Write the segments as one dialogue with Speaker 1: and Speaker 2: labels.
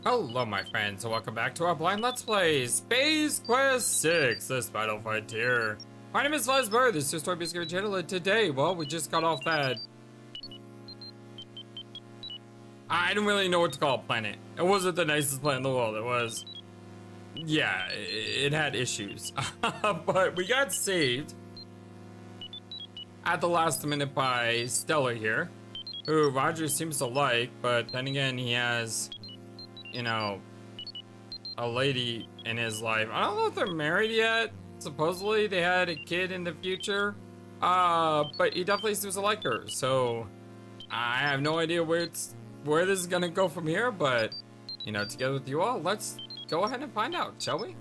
Speaker 1: Hello my friends, and welcome back to our blind Let's Play, Space Quest 6, the Spinal Frontier. My name is FlightlessBird, this is your story based channel, and today, well, we just got off that... I don't really know what to call a planet. It wasn't the nicest planet in the world, it was... Yeah, it had issues. But we got saved at the last minute by Stella here, who Roger seems to like, but then again, he has... you know, a lady in his life. I don't know if they're married yet. Supposedly they had a kid in the future. But he definitely seems to like her. So I have no idea where this is gonna go from here, but you know, together with you all, let's go ahead and find out, shall we?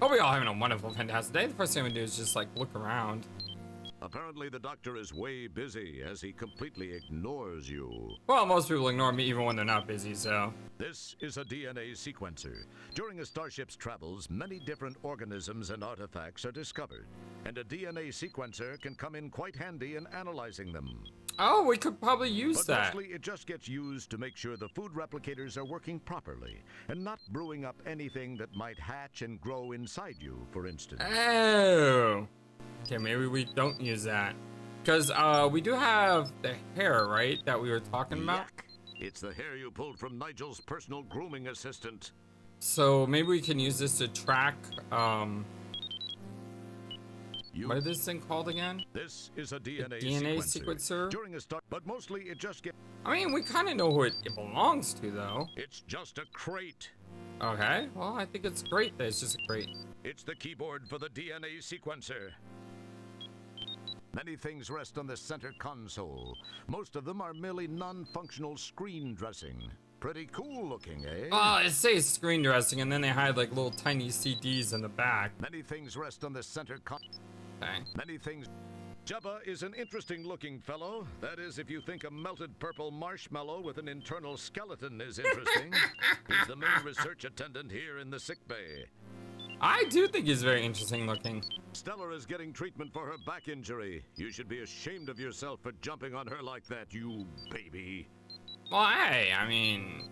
Speaker 1: Hope we all having a wonderful, fantastic day. The first thing we do is just like look around.
Speaker 2: Apparently the doctor is way busy as he completely ignores you.
Speaker 1: Well, most people ignore me even when they're not busy, so.
Speaker 2: This is a DNA sequencer. During a starship's travels, many different organisms and artifacts are discovered, and a DNA sequencer can come in quite handy in analyzing them.
Speaker 1: Oh, we could probably use that.
Speaker 2: But mostly it just gets used to make sure the food replicators are working properly and not brewing up anything that might hatch and grow inside you, for instance.
Speaker 1: Oh. Okay, maybe we don't use that. Because we do have the hair, right, that we were talking about?
Speaker 2: Yuck. It's the hair you pulled from Nigel's personal grooming assistant.
Speaker 1: So maybe we can use this to track, what is this thing called again?
Speaker 2: This is a DNA
Speaker 1: sequencer.
Speaker 2: During a start, but mostly it just gets...
Speaker 1: I mean, we kind of know who it belongs to, though.
Speaker 2: It's just a crate.
Speaker 1: Okay, well, I think it's great that it's just a crate.
Speaker 2: It's the keyboard for the DNA sequencer. Many things rest on the center console. Most of them are merely non-functional screen dressing. Pretty cool looking, eh?
Speaker 1: Oh, it says screen dressing, and then they hide like little tiny CDs in the back.
Speaker 2: Many things rest on the center
Speaker 1: Okay.
Speaker 2: Many things... Jabba is an interesting looking fellow. That is, if you think a melted purple marshmallow with an internal skeleton is interesting. He's the main research attendant here in the sickbay.
Speaker 1: I do think he's very interesting looking.
Speaker 2: Stella is getting treatment for her back injury. You should be ashamed of yourself for jumping on her like that, you baby.
Speaker 1: Well, hey, I mean...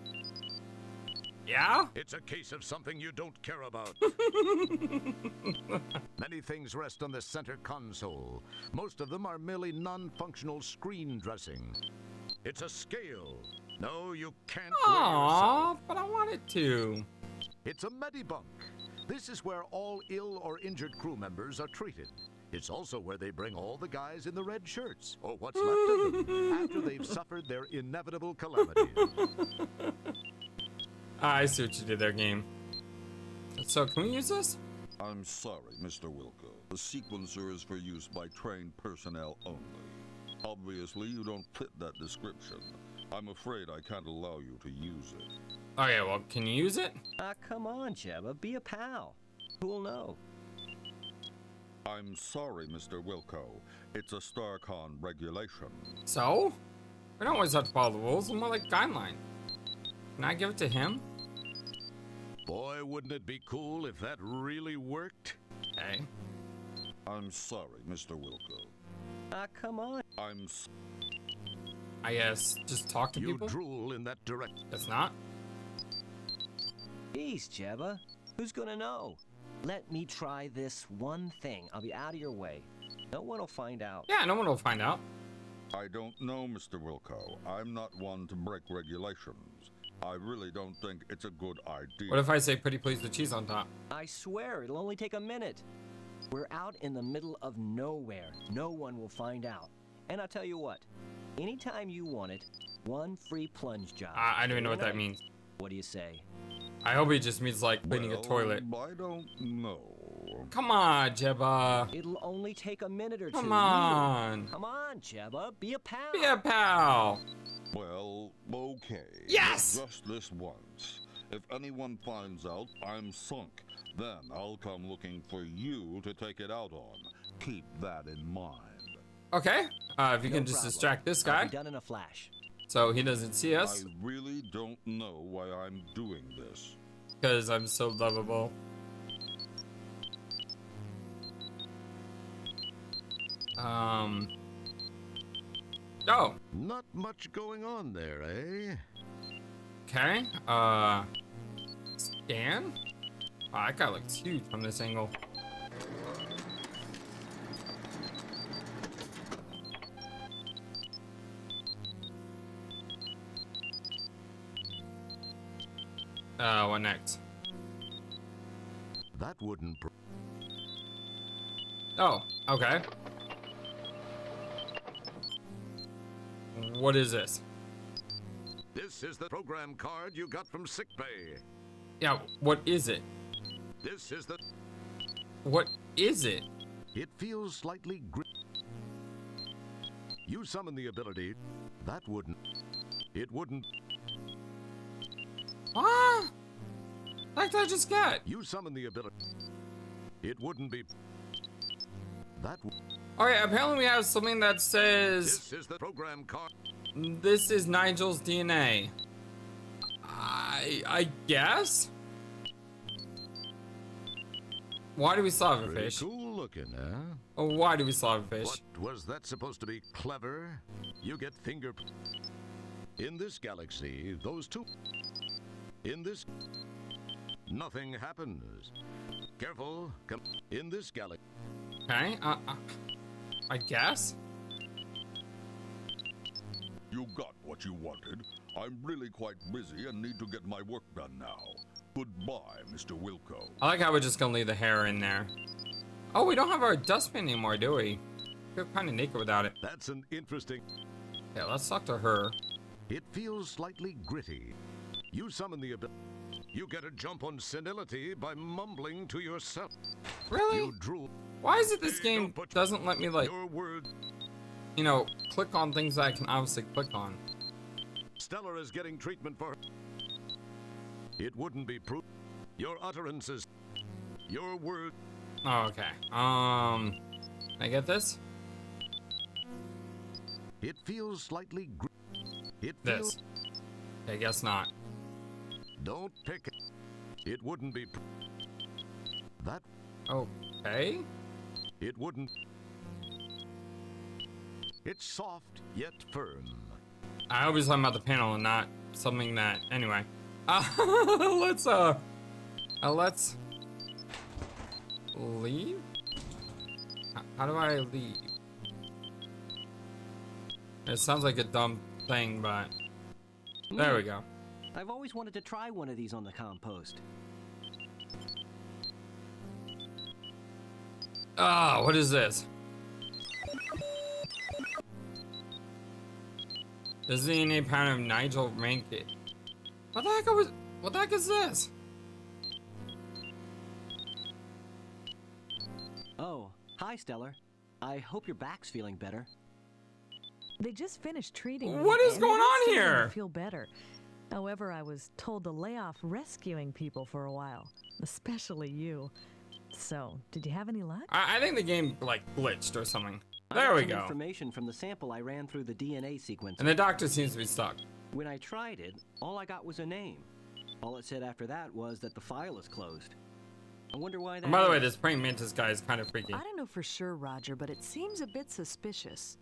Speaker 1: yeah?
Speaker 2: It's a case of something you don't care about. Many things rest on the center console. Most of them are merely non-functional screen dressing. It's a scale. No, you can't weigh yourself.
Speaker 1: But I wanted to.
Speaker 2: It's a medibunk. This is where all ill or injured crew members are treated. It's also where they bring all the guys in the red shirts, or what's left of them, after they've suffered their inevitable calamities.
Speaker 1: I see what you did there, game. So, can we use this?
Speaker 3: I'm sorry, Mr. Wilco. The sequencer is for use by trained personnel only. Obviously, you don't fit that description. I'm afraid I can't allow you to use it.
Speaker 1: Okay, well, can you use it?
Speaker 4: Come on, Jabba, be a pal. Who'll know?
Speaker 3: I'm sorry, Mr. Wilco. It's a StarCon regulation.
Speaker 1: So? We don't always have to follow the rules, we're more like guideline. Can I give it to him?
Speaker 2: Boy, wouldn't it be cool if that really worked?
Speaker 1: Okay.
Speaker 3: I'm sorry, Mr. Wilco.
Speaker 4: Come on.
Speaker 1: I guess, just talk to
Speaker 2: You
Speaker 1: people?
Speaker 2: drool in that direction.
Speaker 1: It's not?
Speaker 4: Jeez, Jabba. Who's gonna know? Let me try this one thing. I'll be out of your way. No one will find out.
Speaker 1: Yeah, no one will find out.
Speaker 3: I don't know, Mr. Wilco. I'm not one to break regulations. I really don't think it's a good idea.
Speaker 1: What if I say pretty please with cheese on top?
Speaker 4: I swear, it'll only take a minute. We're out in the middle of nowhere. No one will find out. And I'll tell you what. Anytime you want it, one free plunge job.
Speaker 1: I don't even know what that means.
Speaker 4: What do you say?
Speaker 1: I hope it just means like cleaning a toilet.
Speaker 3: I don't know.
Speaker 1: Come on, Jebba.
Speaker 4: It'll only take a minute or two.
Speaker 1: Come on.
Speaker 4: Come on, Jabba. Be a pal.
Speaker 1: Be a pal.
Speaker 3: Well, okay.
Speaker 1: Yes!
Speaker 3: Just this once. If anyone finds out I'm sunk, then I'll come looking for you to take it out on. Keep that in mind.
Speaker 1: Okay. If you can just
Speaker 4: problem.
Speaker 1: distract this
Speaker 4: I'll
Speaker 1: guy,
Speaker 4: be done in a flash.
Speaker 1: so he doesn't see us,
Speaker 3: I really don't know why I'm doing this.
Speaker 1: because I'm so lovable. Oh,
Speaker 2: Not much going on there, eh?
Speaker 1: okay. Scan? Oh, that guy looks huge from this angle. What next?
Speaker 2: That wouldn't.
Speaker 1: Oh, okay. What is this?
Speaker 2: This is the program card you got from sickbay.
Speaker 1: Yeah, what is it?
Speaker 2: This is the.
Speaker 1: What is it?
Speaker 2: It feels slightly You summon the ability. That wouldn't. It wouldn't.
Speaker 1: What? Like I just got.
Speaker 2: You summon the ability. It wouldn't be. That.
Speaker 1: Okay, apparently we have something that says
Speaker 2: This is the program card.
Speaker 1: this is Nigel's DNA. I guess. Why do we still have a
Speaker 2: Pretty
Speaker 1: fish?
Speaker 2: cool looking, huh?
Speaker 1: Oh, why do we still have a fish?
Speaker 2: What was that supposed to be? Clever? You get finger. In this galaxy, those two. In this. Nothing happens. Careful. Come. In this galaxy.
Speaker 1: Okay, I guess.
Speaker 3: You got what you wanted. I'm really quite busy and need to get my work done now. Goodbye, Mr. Wilco.
Speaker 1: I like how we're just gonna leave the hair in there. Oh, we don't have our dustbin anymore, do we? Feel kind of naked without it.
Speaker 2: That's an interesting.
Speaker 1: Yeah, let's talk to her.
Speaker 2: It feels slightly gritty. You summon the ability. You get a jump on senility by mumbling to yourself.
Speaker 1: Really?
Speaker 2: You drool.
Speaker 1: Why is it this
Speaker 2: Hey,
Speaker 1: game
Speaker 2: don't put
Speaker 1: doesn't let me, like,
Speaker 2: Your word.
Speaker 1: you know, click on things that I can obviously click on?
Speaker 2: Stellar is getting treatment for. It wouldn't be proof. Your utterances. Your word.
Speaker 1: Oh, okay. Can I get this?
Speaker 2: It feels slightly It
Speaker 1: This.
Speaker 2: feels.
Speaker 1: I guess not.
Speaker 2: Don't pick it. It wouldn't be. That.
Speaker 1: Okay.
Speaker 2: It wouldn't. It's soft yet firm.
Speaker 1: I always talking about the panel and not something that. Anyway. Let's leave. How do I leave? It sounds like a dumb thing, but there we go.
Speaker 4: I've always wanted to try one of these on the compost.
Speaker 1: Ah, what is this? This is the innate pattern of Nigel Rankin. What the heck is this?
Speaker 4: Oh, hi, Stellar. I hope your back's feeling better.
Speaker 5: They just finished treating me.
Speaker 1: What is
Speaker 5: and
Speaker 1: going
Speaker 5: it
Speaker 1: on
Speaker 5: starting to
Speaker 1: here?
Speaker 5: Feel better. However, I was told to lay off rescuing people for a while, especially you. So, did you have any luck?
Speaker 1: I think the game like glitched or something.
Speaker 4: I
Speaker 1: There
Speaker 4: got
Speaker 1: we
Speaker 4: some
Speaker 1: go.
Speaker 4: Information from the sample I ran through the DNA sequence.
Speaker 1: And the doctor seems to be stuck.
Speaker 4: When I tried it, all I got was a name. All it said after that was that the file is closed. I wonder why that
Speaker 1: And by the way,
Speaker 4: is.
Speaker 1: this praying mantis guy is kind of freaky.
Speaker 5: I don't know for sure, Roger, but it seems a bit suspicious.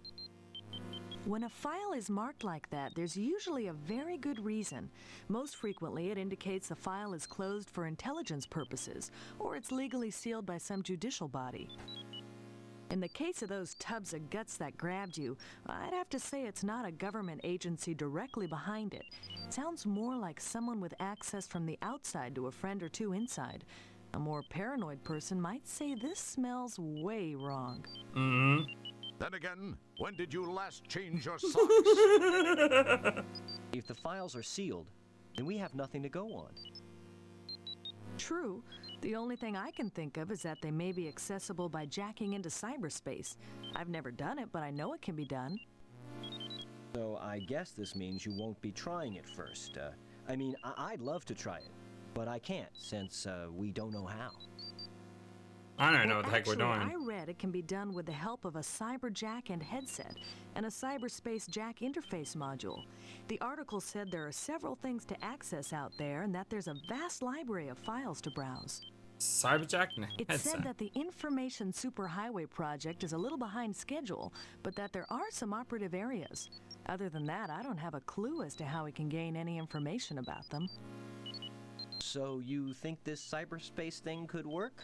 Speaker 5: When a file is marked like that, there's usually a very good reason. Most frequently, it indicates the file is closed for intelligence purposes, or it's legally sealed by some judicial body. In the case of those tubs of guts that grabbed you, I'd have to say it's not a government agency directly behind it. It sounds more like someone with access from the outside to a friend or two inside. A more paranoid person might say this smells way wrong.
Speaker 1: Mm-hmm.
Speaker 2: Then again, when did you last change your socks?
Speaker 4: If the files are sealed, then we have nothing to go on.
Speaker 5: True. The only thing I can think of is that they may be accessible by jacking into cyberspace. I've never done it, but I know it can be done.
Speaker 4: So I guess this means you won't be trying it first. I mean, I'd love to try it, but I can't since we don't know how.
Speaker 1: I don't know what the heck we're
Speaker 5: Actually,
Speaker 1: doing.
Speaker 5: I read it can be done with the help of a cyber jack and headset and a cyberspace jack interface module. The article said there are several things to access out there and that there's a vast library of files to browse.
Speaker 1: Cyberjack and
Speaker 5: It
Speaker 1: headset.
Speaker 5: said that the Information Superhighway project is a little behind schedule, but that there are some operative areas. Other than that, I don't have a clue as to how we can gain any information about them.
Speaker 4: So you think this cyberspace thing could work?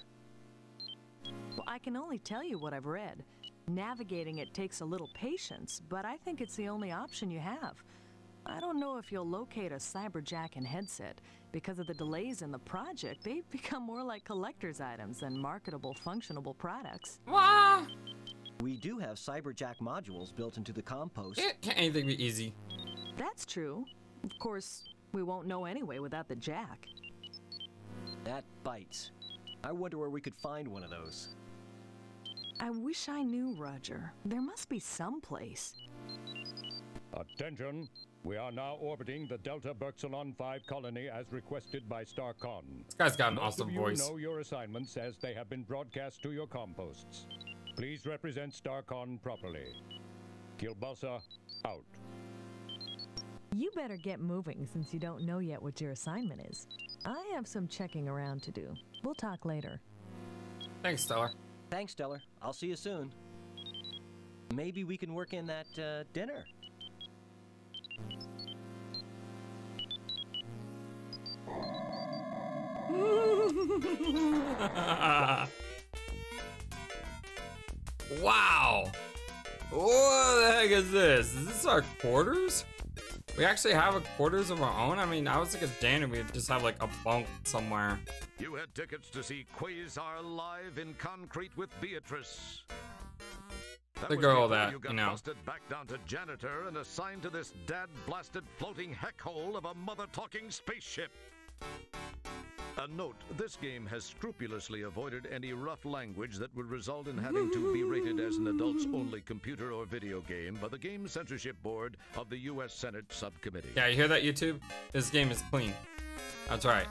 Speaker 5: Well, I can only tell you what I've read. Navigating it takes a little patience, but I think it's the only option you have. I don't know if you'll locate a Cyberjack and headset. Because of the delays in the project, they've become more like collector's items than marketable, functionable products.
Speaker 1: Wah!
Speaker 4: We do have Cyberjack modules built into the compost.
Speaker 1: Can't anything be easy?
Speaker 5: That's true. Of course, we won't know anyway without the jack.
Speaker 4: That bites. I wonder where we could find one of those.
Speaker 5: I wish I knew, Roger. There must be some place.
Speaker 6: Attention! We are now orbiting the Delta Berxilon 5 colony as requested by StarCon.
Speaker 1: This guy's got an
Speaker 6: Most
Speaker 1: awesome
Speaker 6: of you
Speaker 1: voice.
Speaker 6: know your assignments as they have been broadcast to your composts. Please represent StarCon properly. Kilbasa, out.
Speaker 5: You better get moving since you don't know yet what your assignment is. I have some checking around to do. We'll talk later.
Speaker 1: Thanks, Stellar.
Speaker 4: Thanks, Stellar. I'll see you soon. Maybe we can work in that dinner.
Speaker 1: Wow! What the heck is this? Is this our quarters? We actually have a quarters of our own? I mean, I was like a janitor, we'd just have like a bunk somewhere.
Speaker 2: You had tickets to see Quasar live in concrete with Beatrice. That
Speaker 1: The
Speaker 2: was
Speaker 1: girl
Speaker 2: before
Speaker 1: that,
Speaker 2: you got
Speaker 1: you know.
Speaker 2: busted back down to janitor and assigned to this dad-blasted floating heck hole of a mother-talking spaceship. A note, this game has scrupulously avoided any rough language that would result in having to be rated as an adults-only computer or video game by the Game Censorship Board of the U.S. Senate Subcommittee.
Speaker 1: Yeah, you hear that, YouTube? This game is clean. That's right.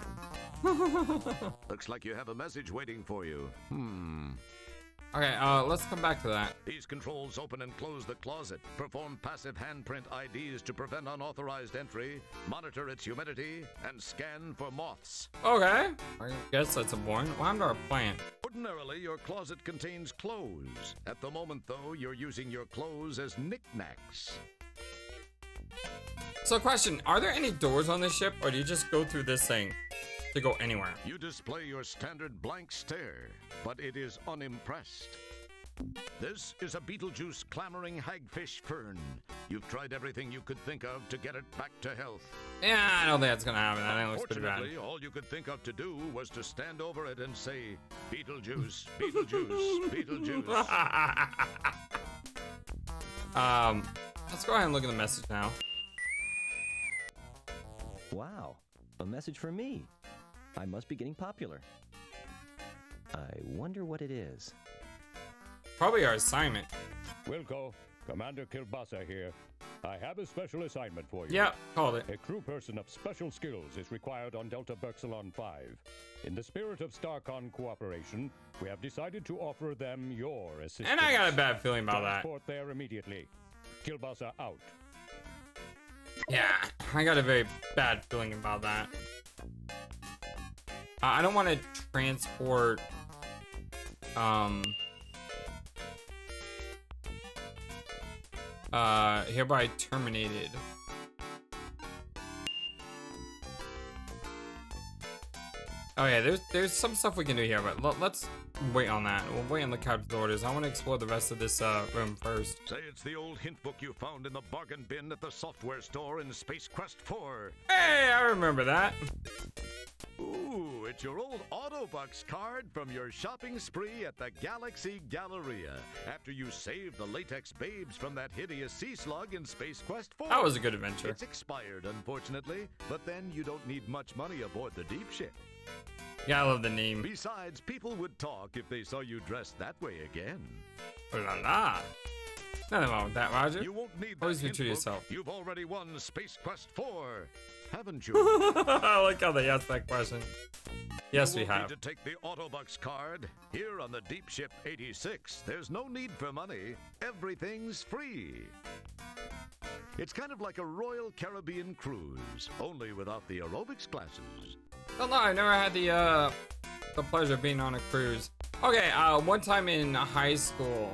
Speaker 2: Looks like you have a message waiting for you.
Speaker 1: Okay, let's come back to that.
Speaker 2: These controls open and close the closet, perform passive handprint IDs to prevent unauthorized entry, monitor its humidity, and scan for moths.
Speaker 1: Okay. I guess that's a boring. What happened to our plant?
Speaker 2: Ordinarily, your closet contains clothes. At the moment, though, you're using your clothes as knickknacks.
Speaker 1: So question, are there any doors on this ship, or do you just go through this thing to go anywhere?
Speaker 2: You display your standard blank stare, but it is unimpressed. This is a Beetlejuice clamoring hagfish fern. You've tried everything you could think of to get it back to health.
Speaker 1: Yeah, I don't think that's gonna happen. That thing looks pretty bad.
Speaker 2: Fortunately, all you could think of to do was to stand over it and say, Beetlejuice, Beetlejuice, Beetlejuice.
Speaker 1: Let's go ahead and look at the message now.
Speaker 4: Wow, a message for me. I must be getting popular. I wonder what it is.
Speaker 1: Probably our assignment.
Speaker 6: Wilco, Commander Kilbasa here. I have a special assignment for you.
Speaker 1: Yep, called it.
Speaker 6: A crew person of special skills is required on Delta Berxilon 5. In the spirit of StarCon cooperation, we have decided to offer them your assistance.
Speaker 1: And I got a bad feeling about that.
Speaker 6: Transport there immediately. Kilbasa out.
Speaker 1: Yeah, I got a very bad feeling about that. I don't want to transport, hereby terminated. Oh yeah, there's some stuff we can do here, but let's wait on that. We'll wait on the captain's orders. I want to explore the rest of this room first.
Speaker 2: Say it's the old hint book you found in the bargain bin at the software store in Space Quest 4.
Speaker 1: Hey, I remember that.
Speaker 2: Ooh, it's your old Autobucks card from your shopping spree at the Galaxy Galleria after you saved the latex babes from that hideous sea slug in Space Quest 4.
Speaker 1: That was a good adventure.
Speaker 2: It's expired, unfortunately, but then you don't need much money aboard the Deepship.
Speaker 1: Yeah, I love the name.
Speaker 2: Besides, people would talk if they saw you dressed that way again.
Speaker 1: Oh la la. Nothing wrong with that, Roger.
Speaker 2: You won't need that
Speaker 1: Always be
Speaker 2: hint
Speaker 1: true to
Speaker 2: book.
Speaker 1: yourself.
Speaker 2: You've already won Space Quest 4, haven't you?
Speaker 1: I like how they asked that question. Yes, we
Speaker 2: You won't
Speaker 1: have.
Speaker 2: need to take the Autobucks card. Here on the Deepship 86, there's no need for money. Everything's free. It's kind of like a Royal Caribbean cruise, only without the aerobics classes.
Speaker 1: Oh no, I never had the the pleasure of being on a cruise. Okay, one time in high school,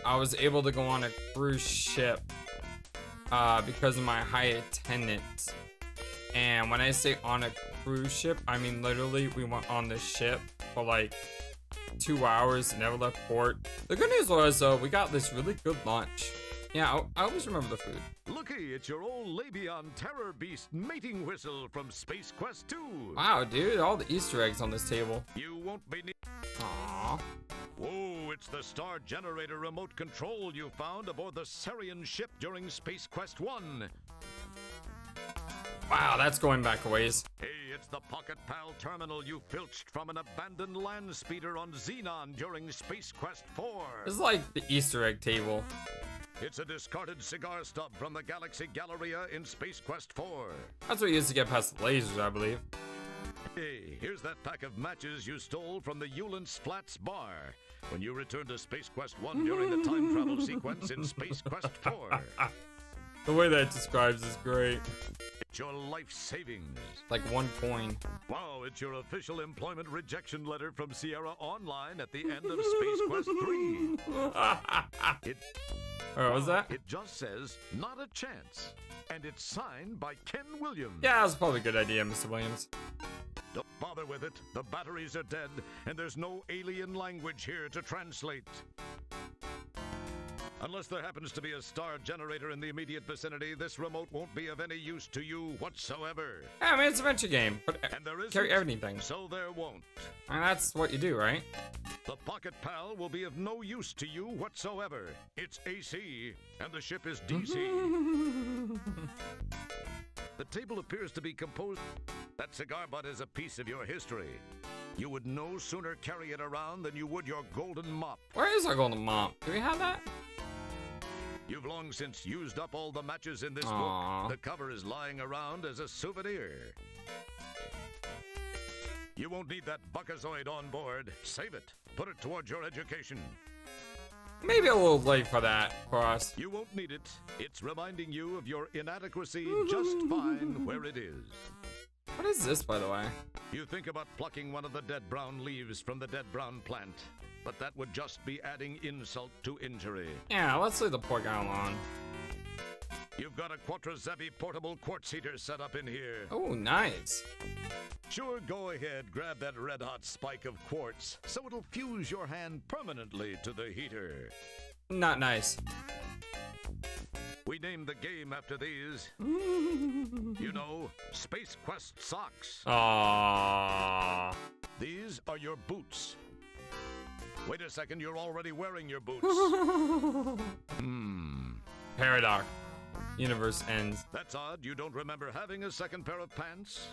Speaker 1: I was able to go on a cruise ship because of my high attendance. And when I say on a cruise ship, I mean literally we went on the ship for like 2 hours, never left port. The good news was though, we got this really good lunch. Yeah, I always remember the food.
Speaker 2: Looky, it's your old Labion Terror Beast mating whistle from Space Quest 2.
Speaker 1: Wow, dude, all the Easter eggs on this table.
Speaker 2: You won't be
Speaker 1: Aww.
Speaker 2: Whoa, it's the Star Generator remote control you found aboard the Sarian ship during Space Quest 1.
Speaker 1: Wow, that's going back a ways.
Speaker 2: Hey, it's the Pocket Pal terminal you filched from an abandoned land speeder on Xenon during Space Quest 4.
Speaker 1: It's like the Easter egg table.
Speaker 2: It's a discarded cigar stub from the Galaxy Galleria in Space Quest 4.
Speaker 1: That's what you used to get past the lasers, I believe.
Speaker 2: Hey, here's that pack of matches you stole from the Eulance Flats bar when you returned to Space Quest 1 during the time travel sequence in Space Quest 4.
Speaker 1: The way that describes is great.
Speaker 2: It's your life savings.
Speaker 1: Like 1 coin.
Speaker 2: Wow, it's your official employment rejection letter from Sierra Online at the end of Space Quest 3.
Speaker 1: What was that?
Speaker 2: It just says, not a chance. And it's signed by Ken Williams.
Speaker 1: Yeah, that was probably a good idea, Mr. Williams.
Speaker 2: Don't bother with it. The batteries are dead, and there's no alien language here to translate. Unless there happens to be a star generator in the immediate vicinity, this remote won't be of any use to you whatsoever.
Speaker 1: Yeah, I mean, it's a venture game, but
Speaker 2: And there isn't,
Speaker 1: carry everything.
Speaker 2: so there won't.
Speaker 1: And that's what you do, right?
Speaker 2: The Pocket Pal will be of no use to you whatsoever. It's AC, and the ship is DC. The table appears to be composed. That cigar butt is a piece of your history. You would no sooner carry it around than you would your golden mop.
Speaker 1: Where is our golden mop? Do we have that?
Speaker 2: You've long since used up all the matches in this
Speaker 1: Aww.
Speaker 2: book. The cover is lying around as a souvenir. You won't need that Buckazoid on board. Save it. Put it towards your education.
Speaker 1: Maybe a little late for that, for us.
Speaker 2: You won't need it. It's reminding you of your inadequacy just fine where it is.
Speaker 1: What is this, by the way?
Speaker 2: You think about plucking one of the dead brown leaves from the dead brown plant, but that would just be adding insult to injury.
Speaker 1: Yeah, let's leave the poor guy alone.
Speaker 2: You've got a Quattrozevi portable quartz heater set up in here.
Speaker 1: Oh, nice.
Speaker 2: Sure, go ahead, grab that red-hot spike of quartz so it'll fuse your hand permanently to the heater.
Speaker 1: Not nice.
Speaker 2: We named the game after these. You know, Space Quest socks.
Speaker 1: Aww.
Speaker 2: These are your boots. Wait a second, you're already wearing your boots.
Speaker 1: Paradox. Universe ends.
Speaker 2: That's odd, you don't remember having a second pair of pants?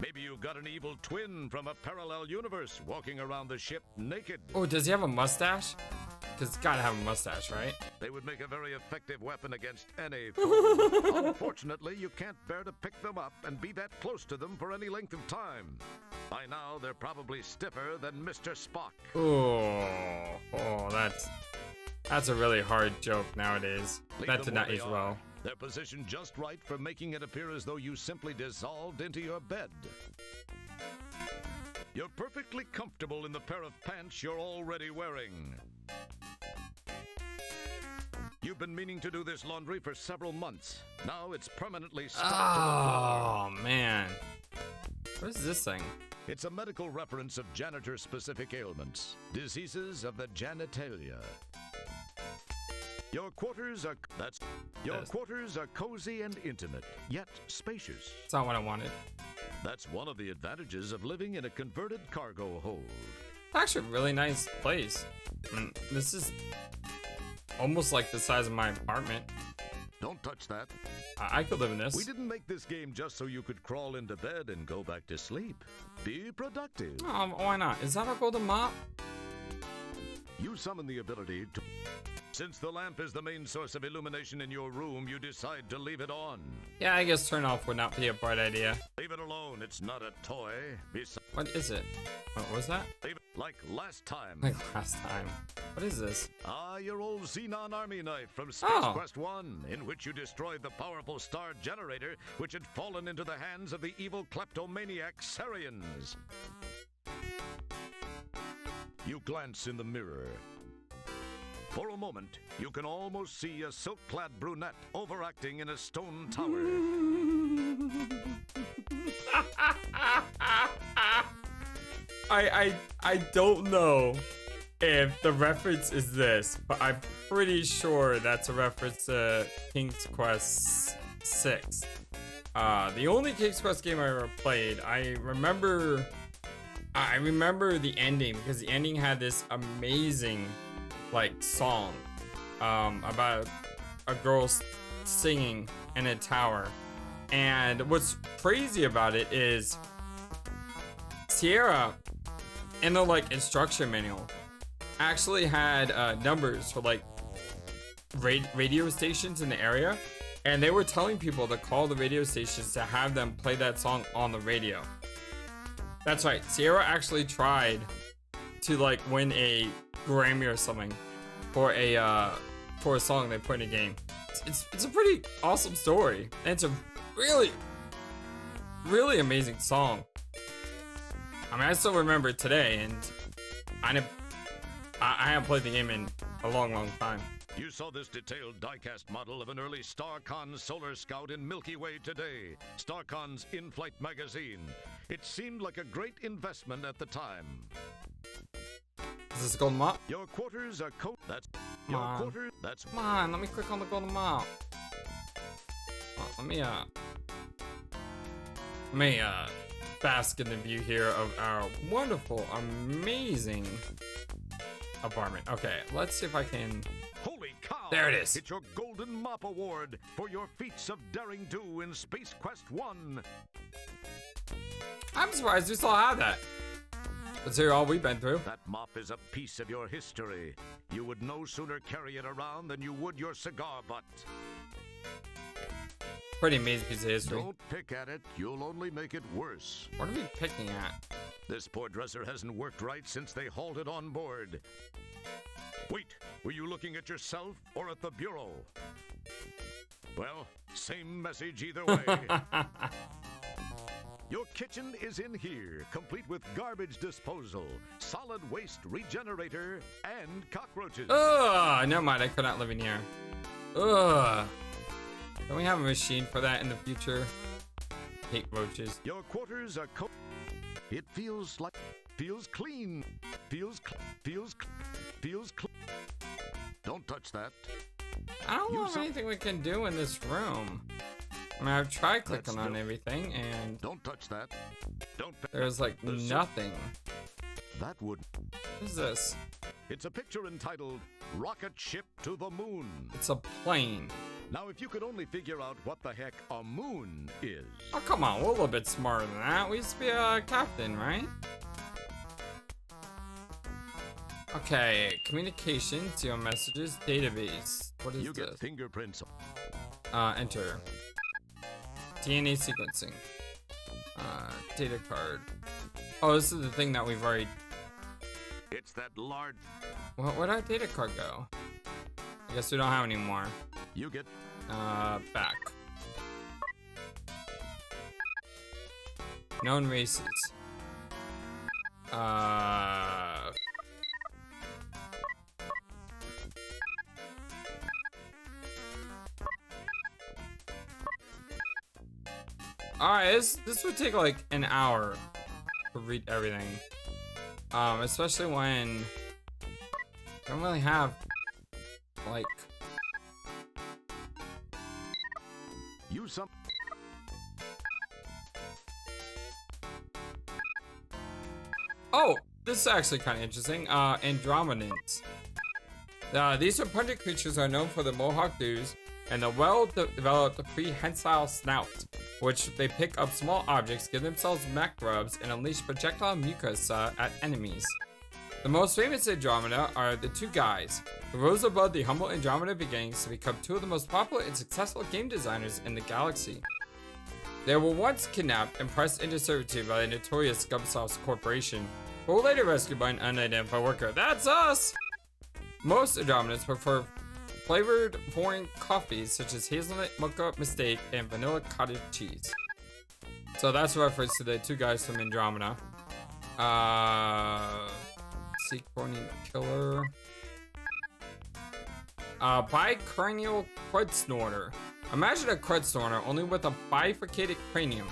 Speaker 2: Maybe you've got an evil twin from a parallel universe walking around the ship naked.
Speaker 1: Oh, does he have a mustache? Because it's gotta have a mustache, right?
Speaker 2: They would make a very effective weapon against any foe. Unfortunately, you can't bear to pick them up and be that close to them for any length of time. By now, they're probably stiffer than Mr. Spock.
Speaker 1: Oh, that's a really hard joke nowadays.
Speaker 2: Leave
Speaker 1: That
Speaker 2: them
Speaker 1: did
Speaker 2: where
Speaker 1: not
Speaker 2: they
Speaker 1: age
Speaker 2: are.
Speaker 1: well.
Speaker 2: They're positioned just right for making it appear as though you simply dissolved into your bed. You're perfectly comfortable in the pair of pants you're already wearing. You've been meaning to do this laundry for several months. Now it's permanently stuck to the floor.
Speaker 1: Oh, man. What is this thing?
Speaker 2: It's a medical reference of janitor-specific ailments, diseases of the genitalia. Your quarters are quarters are cozy and intimate, yet spacious.
Speaker 1: It's not what I wanted.
Speaker 2: That's one of the advantages of living in a converted cargo hold.
Speaker 1: It's actually a really nice place. I mean, this is almost like the size of my apartment.
Speaker 2: Don't touch that.
Speaker 1: I could live in this.
Speaker 2: We didn't make this game just so you could crawl into bed and go back to sleep. Be productive.
Speaker 1: Oh, why not? Is that a golden mop?
Speaker 2: You summon the ability to... Since the lamp is the main source of illumination in your room, you decide to leave it on.
Speaker 1: Yeah, I guess turn off would not be a bright idea.
Speaker 2: Leave it alone. It's not a toy.
Speaker 1: What is it? What was that?
Speaker 2: Leave it like last time.
Speaker 1: Like last time. What is this?
Speaker 2: Ah, your old Xenon army knife from Space
Speaker 1: Oh.
Speaker 2: Quest 1, in which you destroyed the powerful star generator, which had fallen into the hands of the evil kleptomaniac Sarians. You glance in the mirror. For a moment, you can almost see a silk-clad brunette overacting in a stone tower.
Speaker 1: I don't know if the reference is this, but I'm pretty sure that's a reference to King's Quest 6. The only King's Quest game I ever played. I remember the ending because the ending had this amazing like song about a girl singing in a tower. And what's crazy about it is Sierra in the like instruction manual actually had numbers for like radio stations in the area, and they were telling people to call the radio stations to have them play that song on the radio. That's right, Sierra actually tried to like win a Grammy or something for a song they put in a game. It's a pretty awesome story, and it's a really amazing song. I mean, I still remember it today, and I haven't played the game in a long time.
Speaker 2: You saw this detailed diecast model of an early StarCon Solar Scout in Milky Way today, StarCon's in-flight magazine. It seemed like a great investment at the time.
Speaker 1: Is this a golden map?
Speaker 2: Your quarters are That's
Speaker 1: Come
Speaker 2: your
Speaker 1: on.
Speaker 2: quarters. That's
Speaker 1: Come on, let me click on the golden map. Let me bask in the view here of our wonderful, amazing apartment. Okay, let's see if I can.
Speaker 2: Holy cow!
Speaker 1: There it is.
Speaker 2: It's your Golden Mop Award for your feats of daring do in Space Quest 1.
Speaker 1: I'm surprised we still have that. Consider all we've been through.
Speaker 2: That mop is a piece of your history. You would no sooner carry it around than you would your cigar butt.
Speaker 1: Pretty amazing piece of history.
Speaker 2: Don't pick at it. You'll only make it worse.
Speaker 1: What are we picking at?
Speaker 2: This poor dresser hasn't worked right since they halted on board. Wait, were you looking at yourself or at the bureau? Well, same message either way. Your kitchen is in here, complete with garbage disposal, solid waste regenerator, and cockroaches.
Speaker 1: Ugh, never mind, I could not live in here. Ugh. Don't we have a machine for that in the future? Hate roaches.
Speaker 2: Your quarters are It feels clean. Feels clean. Don't touch that.
Speaker 1: I don't know of anything we can do in this room. I mean, I've tried clicking on everything, and
Speaker 2: Don't touch that.
Speaker 1: there's like nothing.
Speaker 2: That would.
Speaker 1: What is this?
Speaker 2: It's a picture entitled Rocket Ship to the Moon.
Speaker 1: It's a plane.
Speaker 2: Now, if you could only figure out what the heck a moon is.
Speaker 1: Oh, come on, we're a little bit smarter than that. We used to be a captain, right? Okay, communication, zero messages, database. What is
Speaker 2: You
Speaker 1: this?
Speaker 2: get fingerprints.
Speaker 1: Enter. DNA sequencing. Data card. Oh, this is the thing that we've already...
Speaker 2: It's that large.
Speaker 1: Where'd our data card go? I guess we don't have any more.
Speaker 2: You get.
Speaker 1: Back. Known races. Alright, this would take like an hour to read everything. Especially when I don't really have like
Speaker 2: Use some.
Speaker 1: Oh, this is actually kind of interesting. Andromedans. These repugnant creatures are known for the Mohawk dews and the well-developed prehensile snout, which they pick up small objects, give themselves mech rubs, and unleash projectile mucosa at enemies. The most famous Andromeda are the two guys who rose above the humble Andromeda beginnings to become two of the most popular and successful game designers in the galaxy. They were once kidnapped and pressed into servitude by the notorious Scumsoft Corporation, but were later rescued by an unidentified worker. That's us! Most Andromedans prefer flavored foreign coffees such as hazelnut, mocha, mistake, and vanilla cottage cheese. So that's a reference to the two guys from Andromeda. Sequonia killer. Bicranial crud snorter. Imagine a crud snorter, only with a bifurcated cranium.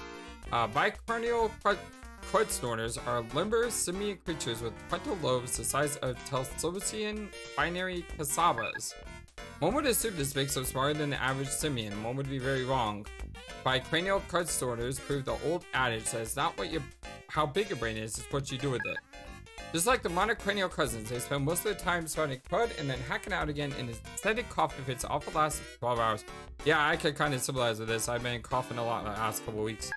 Speaker 1: Bicranial crud snorters are limber simian creatures with frontal lobes the size of Telsovian binary cassavas. One would assume this makes them smarter than the average simian. One would be very wrong. Bicranial crud snorters prove the old adage that it's not how big your brain is, it's what you do with it. Just like the monocranial cousins, they spend most of their time spouting crud and then hacking out again in a extended cough if it's off the last 12 hours. Yeah, I can kind of symbolize with this. I've been coughing a lot the last couple weeks.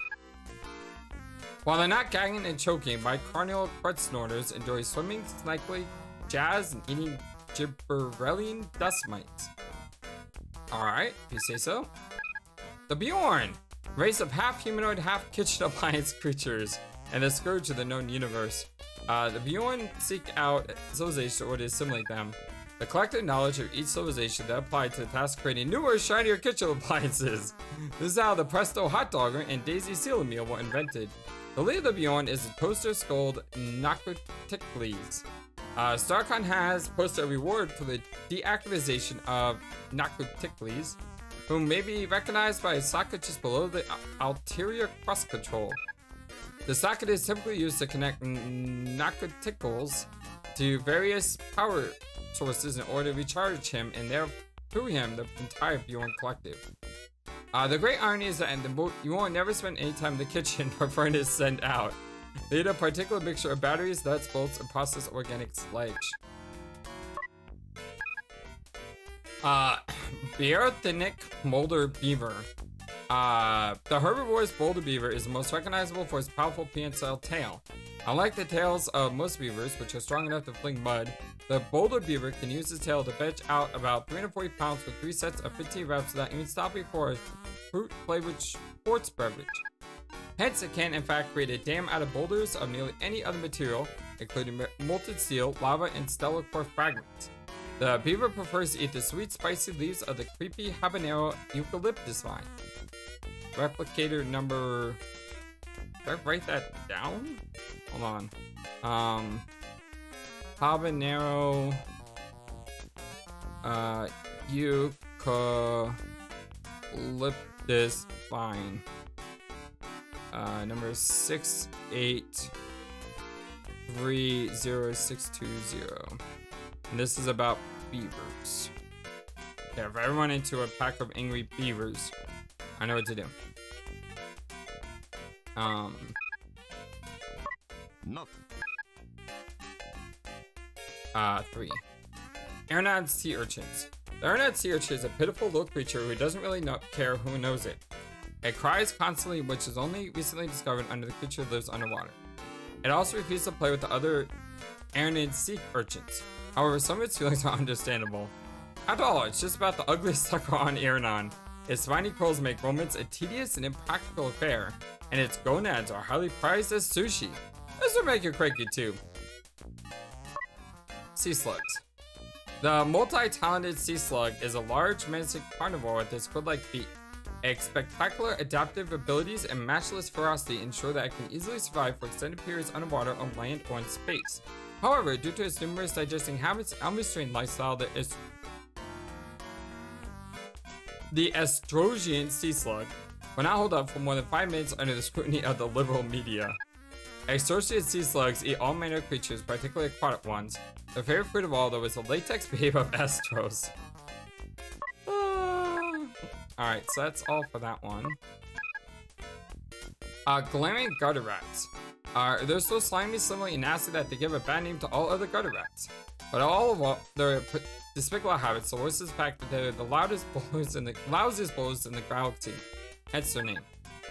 Speaker 1: While they're not gagging and choking, bicranial crud snorters enjoy swimming, sniping, jazz, and eating gibberellian dust mites. Alright, if you say so. The Bjorn! Race of half-humanoid, half-kitchen appliance creatures, and the scourge of the known universe. The Bjorn seek out civilization or to assimilate them. The collective knowledge of each civilization that applied to the task of creating newer, shinier kitchen appliances. This is how the Presto hot dogger and Daisy seal meal were invented. The leader of the Bjorn is the toaster-skulled Nakotikles. StarCon has posted a reward for the deactivation of Nakotikles, whom may be recognized by a socket just below the ulterior cross control. The socket is typically used to connect Nakotikles to various power sources in order to recharge him and through him the entire Bjorn collective. The great irony is that you won't never spend any time in the kitchen, preferring to send out. They need a particular mixture of batteries, nuts, bolts, and processed organic sludge. Bearthinic Molder Beaver. The herbivorous boulder beaver is the most recognizable for its powerful prehensile tail. Unlike the tails of most beavers, which are strong enough to fling mud, the boulder beaver can use his tail to fetch out about 340 pounds with 3 sets of 15 reps without even stopping for a fruit-flavored sports beverage. Hence, it can in fact create a dam out of boulders of nearly any other material, including molten steel, lava, and stellar core fragments. The beaver prefers to eat the sweet, spicy leaves of the creepy habanero eucalyptus vine. Replicator number... Did I write that down? Hold on. Habanero... eucalyptus vine. Number 6830620. And this is about beavers. Yeah, if I run into a pack of angry beavers, I know what to do.
Speaker 3: Nothing.
Speaker 1: 3. Aeronauts sea urchins. The aeronaut sea urchin is a pitiful little creature who doesn't really care who knows it. It cries constantly, which is only recently discovered under the creature that lives underwater. It also refuses to play with the other aeronid sea urchins. However, some of its feelings are understandable. After all, it's just about the ugliest sucker on Iranon. Its spiny curls make romance a tedious and impractical affair, and its gonads are highly prized as sushi. This will make you cranky too. Sea slugs. The multi-talented sea slug is a large, menacing carnivore with a squid-like beak. Its spectacular adaptive abilities and matchless ferocity ensure that it can easily survive for extended periods underwater, on land, or in space. However, due to its numerous digesting habits and unrestrained lifestyle, the Estrosian sea slug will not hold up for more than 5 minutes under the scrutiny of the liberal media. Estrosian sea slugs eat all manner of creatures, particularly aquatic ones. Their favorite food of all, though, is the latex babe of Estros. Alright, so that's all for that one. Glaring gutter rats. They're so slimy, slimy, and nasty that they give a bad name to all other gutter rats. But all of their despicable habits, the worst is the fact that they're the lousiest bowlers in the galaxy. Hence their name.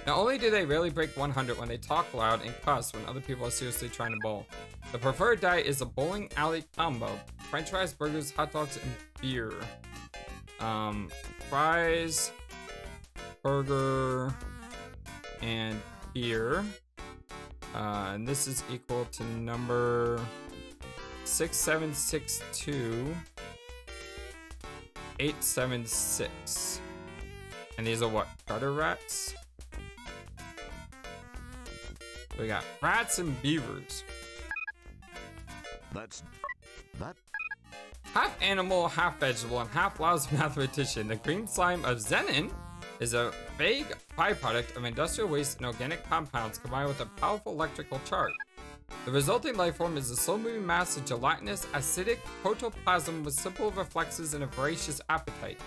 Speaker 1: Not only do they rarely break 100 when they talk loud and cuss when other people are seriously trying to bowl. The preferred diet is a bowling alley combo: French fries, burgers, hot dogs, and beer. Fries, burger, and beer. And this is equal to number 6762876. And these are what? Gutter rats? We got rats and beavers.
Speaker 2: That
Speaker 1: Half animal, half vegetable, and half lousy mathematician, the green slime of Zenin is a vague byproduct of industrial waste and organic compounds combined with a powerful electrical charge. The resulting life form is a slow-moving mass of gelatinous, acidic protoplasm with simple reflexes and a voracious appetite.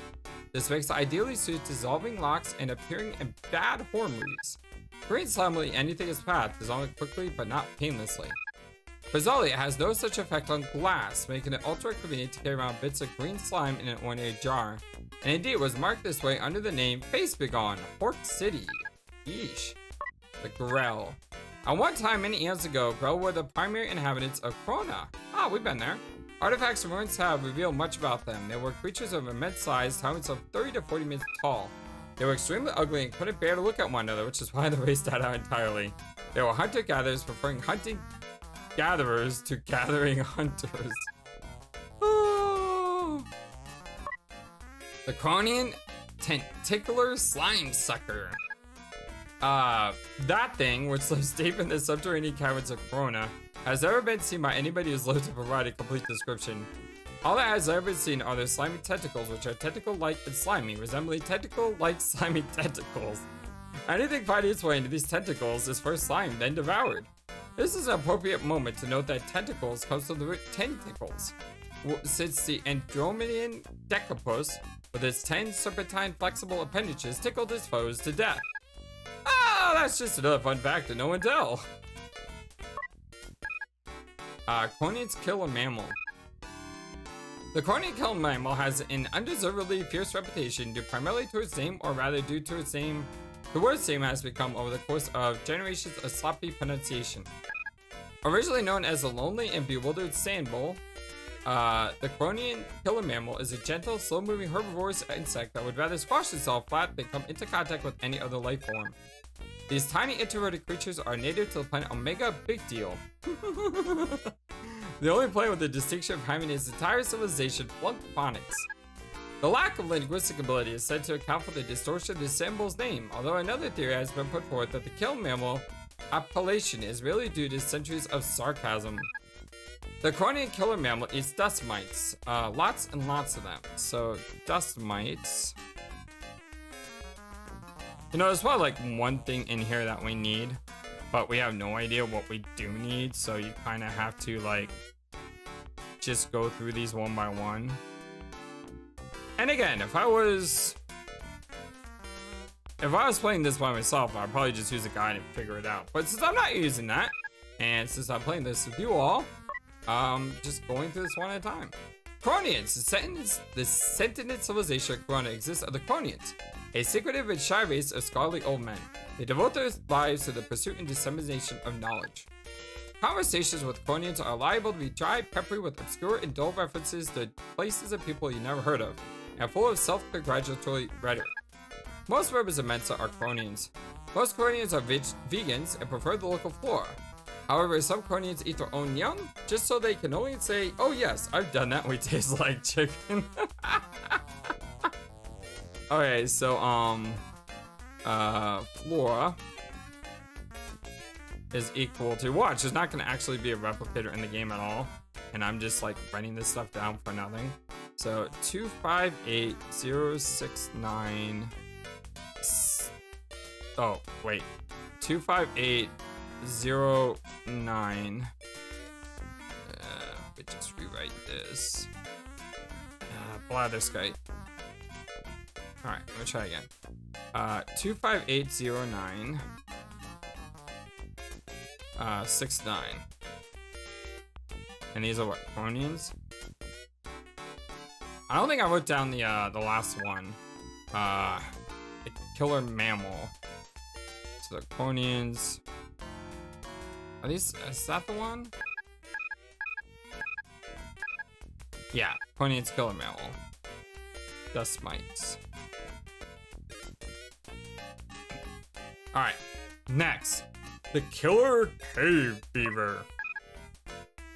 Speaker 1: This makes it ideally suited to dissolving locks and appearing in bad horror movies. Green slime will eat anything in its path, dissolving quickly but not painlessly. Bizarrely, it has no such effect on glass, making it ultra convenient to carry around bits of green slime in an ordinary jar. And indeed, it was marked this way under the name Face Begone, Port City. Yeesh. The Grell. At one time, many eons ago, Grell were the primary inhabitants of Krona. Ah, we've been there. Artifacts and ruins have revealed much about them. They were creatures of immense size, towering some 30 to 40 meters tall. They were extremely ugly and couldn't bear to look at one another, which is why the race died out entirely. They were hunter-gatherers, preferring hunting gatherers to gathering hunters. Oh. The Cronian Tentacular Slime Sucker. That thing, which lives deep in the subterranean caverns of Krona, has never been seen by anybody who's lived to provide a complete description. All that has ever been seen are their slimy tentacles, which are tentacle-like and slimy, resembling tentacle-like slimy tentacles. Anything finding its way into these tentacles is first slimed, then devoured. This is an appropriate moment to note that tentacles comes from the root tentacles, since the Andromedan decapus, with its 10 serpentine flexible appendages, tickled its foes to death. Ah, that's just another fun fact that no one tell. Cronian's killer mammal. The Cronian killer mammal has an undeservedly fierce reputation due primarily to its name, or rather due to its name. The word's name has become over the course of generations a sloppy pronunciation. Originally known as the lonely and bewildered sand bull, the Cronian killer mammal is a gentle, slow-moving herbivorous insect that would rather squash itself flat than come into contact with any other life form. These tiny introverted creatures are native to the planet Omega Big Deal. The only planet with the distinction of having its entire civilization flunk phonics. The lack of linguistic ability is said to account for the distortion of the symbol's name, although another theory has been put forth that the killer mammal appellation is really due to centuries of sarcasm. The Cronian killer mammal eats dust mites, lots and lots of them. So, dust mites. You know, there's probably like one thing in here that we need, but we have no idea what we do need, so you kind of have to like just go through these one by one. And again, if I was playing this by myself, I'd probably just use a guide and figure it out. But since I'm not using that, and since I'm playing this with you all, just going through this one at a time. Cronians, the sentient civilization of Krona exists of the Cronians, a secretive and shy race of scholarly old men. They devote their lives to the pursuit and dissemination of knowledge. Conversations with Cronians are liable to be dry, peppery with obscure and dull references to places and people you never heard of, and full of self-congratulatory rhetoric. Most members of Mensa are Cronians. Most Cronians are vegans and prefer the local flora. However, some Cronians eat their own young, just so they can only say, "Oh yes, I've done that, we taste like chicken." Okay, so, flora is equal to, watch, there's not gonna actually be a replicator in the game at all, and I'm just like writing this stuff down for nothing. So 258069. Oh wait, 25809. Let me just rewrite this. Blatherskite. All right, let me try again. 25809. 69. And these are what, Cronians? I don't think I wrote down the last one. The killer mammal. So the Cronians. Are these, is that the one? Yeah, Cronians killer mammal. Dust mites. Alright, next. The killer cave beaver.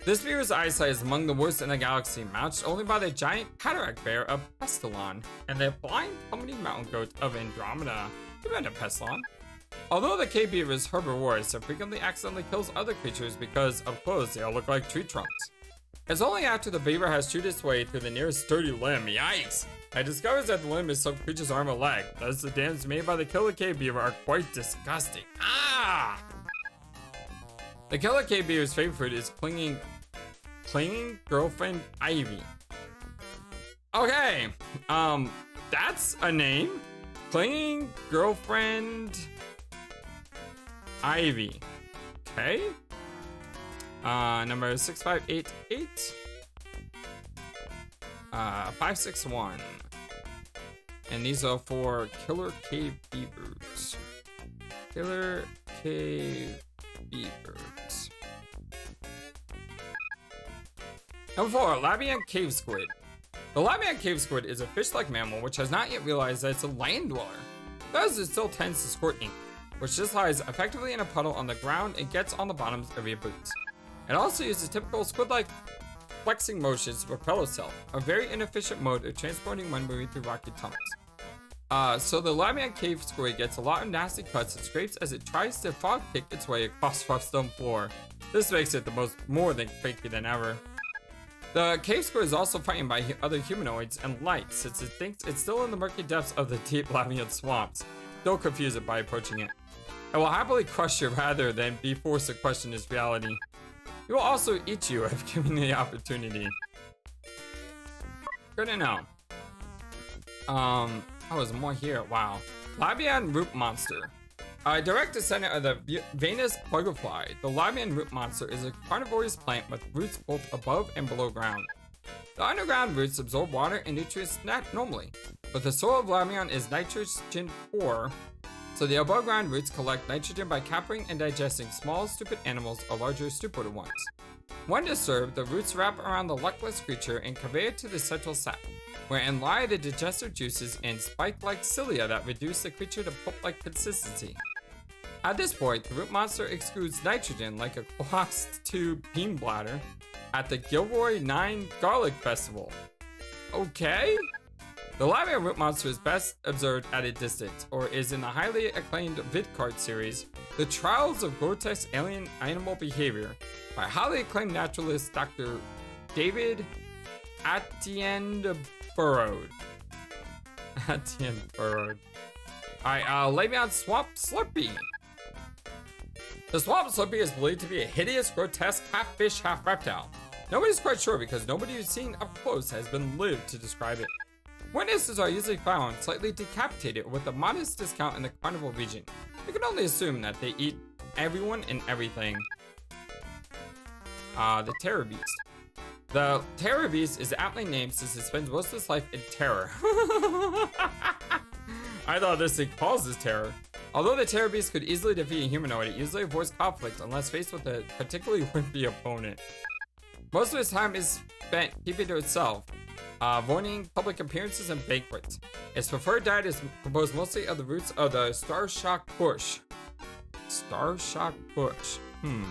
Speaker 1: This beaver's eyesight is among the worst in the galaxy, matched only by the giant cataract bear of Pestilon and the blind plummeting mountain goat of Andromeda. You've been to Pestilon. Although the cave beaver is herbivorous, it frequently accidentally kills other creatures because, of course, they all look like tree trunks. It's only after the beaver has chewed its way through the nearest sturdy limb, yikes, it discovers that the limb is some creature's arm or leg. Thus, the damage made by the killer cave beaver are quite disgusting. Ah! The killer cave beaver's favorite food is clinging girlfriend Ivy. Okay, that's a name. Clinging girlfriend Ivy. Okay. Number 6588. 561. And these are for killer cave beavers. Killer cave beavers. Number 4, Labian cave squid. The Labian cave squid is a fish-like mammal which has not yet realized that it's a land dweller. Thus, it still tends to squirt ink, which just lies effectively in a puddle on the ground and gets on the bottoms of your boots. It also uses typical squid-like flexing motions to propel itself, a very inefficient mode of transporting when moving through rocky tunnels. So the Labian cave squid gets a lot of nasty cuts and scrapes as it tries to frog kick its way across rough stone floor. This makes it more than freaky than ever. The cave squid is also frightened by other humanoids and light, since it thinks it's still in the murky depths of the deep Labian swamps. Don't confuse it by approaching it. It will happily crush you rather than be forced to question its reality. It will also eat you if given the opportunity. Good to know. Oh, there's more here. Wow. Labian root monster. A direct descendant of the Venus pluggerfly, the Labian root monster is a carnivorous plant with roots both above and below ground. The underground roots absorb water and nutrients normally, but the soil of Labian is nitrogen poor, so the above ground roots collect nitrogen by capturing and digesting small, stupid animals or larger, stupider ones. When disturbed, the roots wrap around the luckless creature and convey it to the central sac, wherein lie the digestive juices and spike-like cilia that reduce the creature to pulp-like consistency. At this point, the root monster exudes nitrogen like a clocked tube bean bladder at the Gilroy 9 Garlic Festival. Okay? The Labian root monster is best observed at a distance, or is in the highly acclaimed VidCart series, The Trials of Grotesque Alien Animal Behavior, by highly acclaimed naturalist Dr. David Attenborough. Alright, Labian Swamp Slurpee. The Swamp Slurpee is believed to be a hideous, grotesque half-fish, half-reptile. Nobody's quite sure because nobody who's seen up close has been lived to describe it. Witnesses are usually found slightly decapitated with a modest discount in the carnival region. You can only assume that they eat everyone and everything. The Terror Beast. The Terror Beast is aptly named since it spends most of its life in terror. I thought this thing causes terror. Although the Terror Beast could easily defeat a humanoid, it usually avoids conflict unless faced with a particularly wimpy opponent. Most of its time is spent keeping to itself, avoiding public appearances and banquets. Its preferred diet is composed mostly of the roots of the Starshock bush. Starshock bush. A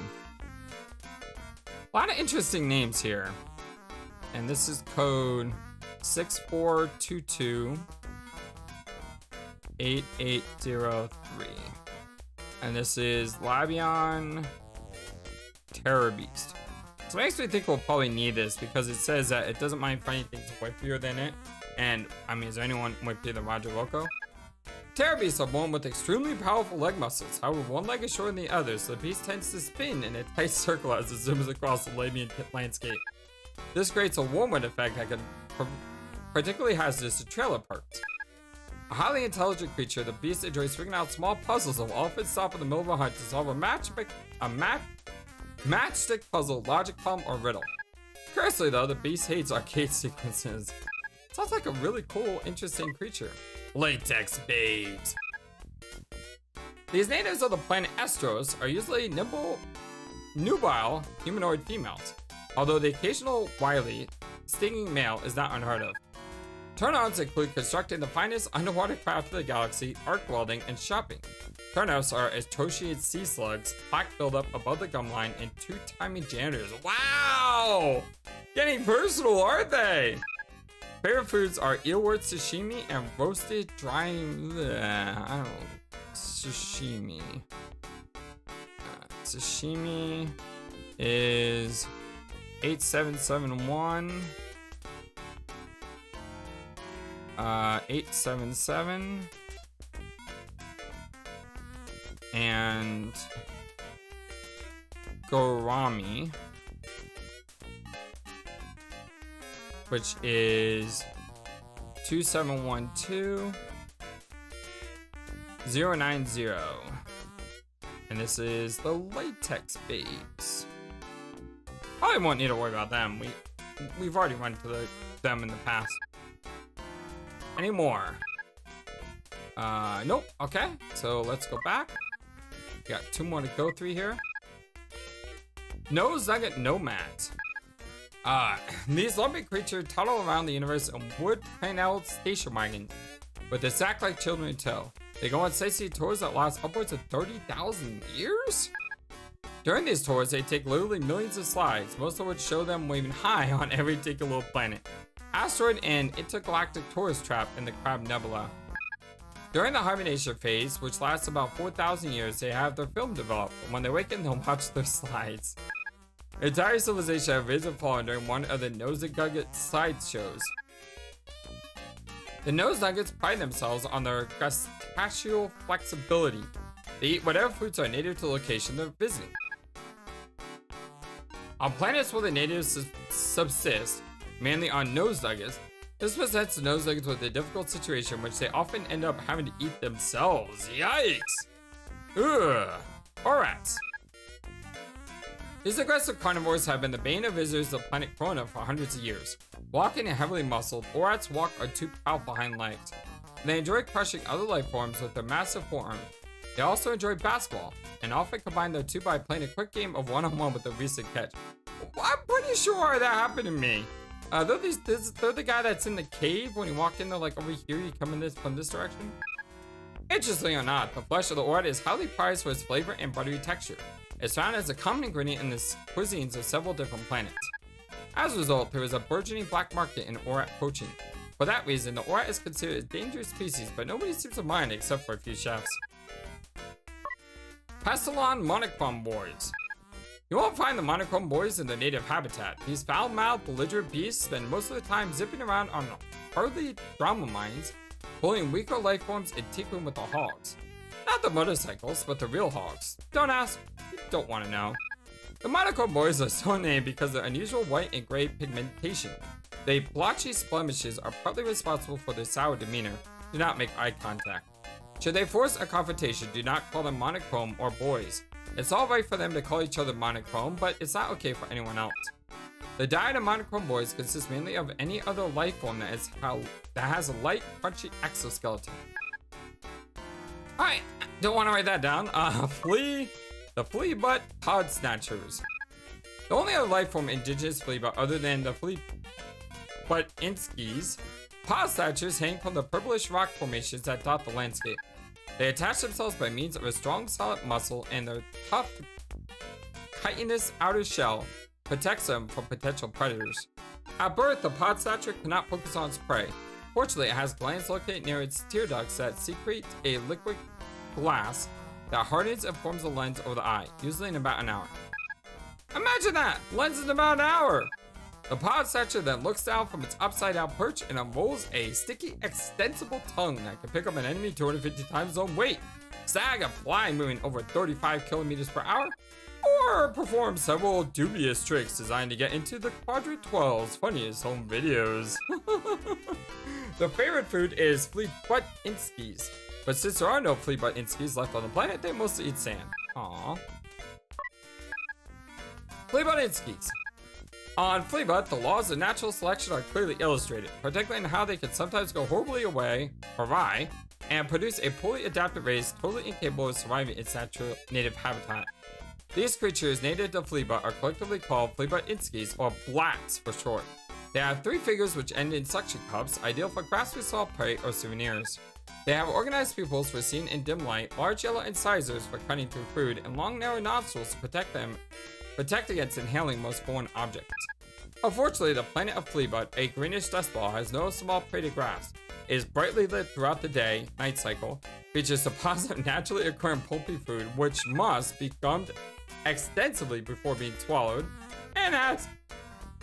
Speaker 1: lot of interesting names here. And this is code 6422-8803. And this is Labian Terror Beast. So it makes me think we'll probably need this because it says that it doesn't mind finding things whippier than it. And, I mean, is there anyone whippier than Roger Wilco? Terror beasts are born with extremely powerful leg muscles. However, one leg is shorter than the other, so the beast tends to spin in a tight circle as it zooms across the Labian landscape. This creates a whirlwind effect that can particularly hazardous to trailer parks. A highly intelligent creature, the beast enjoys figuring out small puzzles and will often stop in the middle of a hunt to solve a matchstick puzzle, logic problem, or riddle. Curiously though, the beast hates arcade sequences. Sounds like a really cool, interesting creature. Latex babes. These natives of the planet Estros are usually nubile humanoid females, although the occasional wily, stinging male is not unheard of. Turn-ons include constructing the finest underwater craft of the galaxy, arc welding, and shopping. Turn-offs are associated sea slugs, plaque buildup above the gum line, and two-timing janitors. Wow! Getting personal, aren't they? Favorite foods are eelwort sashimi and roasted dry. I don't know. Sashimi. Sashimi is 8771. 877. And gourami, which is 2712 090. And this is the latex bakes. Probably won't need to worry about them. We've already run to them in the past. Any more? Nope. Okay, so let's go back. We got 2 more to go through here. Nose Nugget Nomads. These lumpy creatures toddle around the universe in wood paneled station wagons with a sack like children in tow. They go on sightseeing tours that last upwards of 30,000 years? During these tours, they take literally millions of slides, most of which show them waving high on every particular planet, asteroid, and intergalactic tourist trap in the Crab Nebula. During the hibernation phase, which lasts about 4,000 years, they have their film developed, and when they awaken, they'll watch their slides. Entire civilization have risen and fallen during one of the Nose Nugget sideshows. The Nose Nuggets pride themselves on their gustatial flexibility. They eat whatever foods are native to the location they're visiting. On planets where the natives subsist, mainly on Nose Nuggets, this presents the Nose Nuggets with a difficult situation in which they often end up having to eat themselves. Yikes! Ugh! Or rats. These aggressive carnivores have been the bane of visitors of planet Corona for hundreds of years. Walking and heavily muscled, Orats walk on 2 powerful hind legs. They enjoy crushing other life forms with their massive forearms. They also enjoy basketball, and often combine the two by playing a quick game of one-on-one with a recent catch. I'm pretty sure that happened to me. They're the guy that's in the cave when you walk in there, like over here, you come in from this direction. Interestingly or not, the flesh of the Orat is highly prized for its flavor and buttery texture. It's found as a common ingredient in the cuisines of several different planets. As a result, there is a burgeoning black market in Orat poaching. For that reason, the Orat is considered a dangerous species, but nobody seems to mind except for a few chefs. Pestilon Monochrome Boys. You won't find the Monochrome Boys in their native habitat. These foul-mouthed, belligerent beasts spend most of the time zipping around on hardly drama mines, pulling weaker life forms and tinkering with the hogs. Not the motorcycles, but the real hogs. Don't ask, you don't want to know. The Monochrome Boys are so named because of their unusual white and gray pigmentation. Their blotchy blemishes are partly responsible for their sour demeanor. Do not make eye contact. Should they force a confrontation, do not call them monochrome or boys. It's alright for them to call each other monochrome, but it's not okay for anyone else. The diet of monochrome boys consists mainly of any other life form that has a light, crunchy exoskeleton. Alright, don't want to write that down. The flea butt pod snatchers. The only other life form indigenous flea butt other than the flea butt inskies, pod snatchers hang from the purplish rock formations that dot the landscape. They attach themselves by means of a strong solid muscle, and their tough, chitinous outer shell protects them from potential predators. At birth, the pod snatcher cannot focus on its prey. Fortunately, it has glands located near its tear ducts that secrete a liquid glass that hardens and forms a lens over the eye, usually in about an hour. Imagine that! Lens in about an hour! The pod snatcher then looks down from its upside-down perch and unrolls a sticky, extensible tongue that can pick up an enemy 250 times its own weight, snag a fly moving over 35 kilometers per hour, or perform several dubious tricks designed to get into the Quadrant 12's funniest home videos. The favorite food is flea butt inskies, but since there are no flea butt inskies left on the planet, they mostly eat sand. Aww. Flea butt inskies. On Fleabutt, the laws of natural selection are clearly illustrated, particularly in how they can sometimes go horribly awry, and produce a poorly adapted race totally incapable of surviving its natural native habitat. These creatures native to Fleabutt are collectively called Fleabutt inskies, or blats for short. They have 3 fingers which end in suction cups, ideal for grasping soft prey or souvenirs. They have organized pupils for seeing in dim light, large yellow incisors for cutting through food, and long narrow nostrils to protect against inhaling most foreign objects. Unfortunately, the planet of Fleabud, a greenish dust ball, has no small prey to grass. It is brightly lit throughout the day, night cycle, features deposits of naturally occurring pulpy food, which must be gummed extensively before being swallowed, and has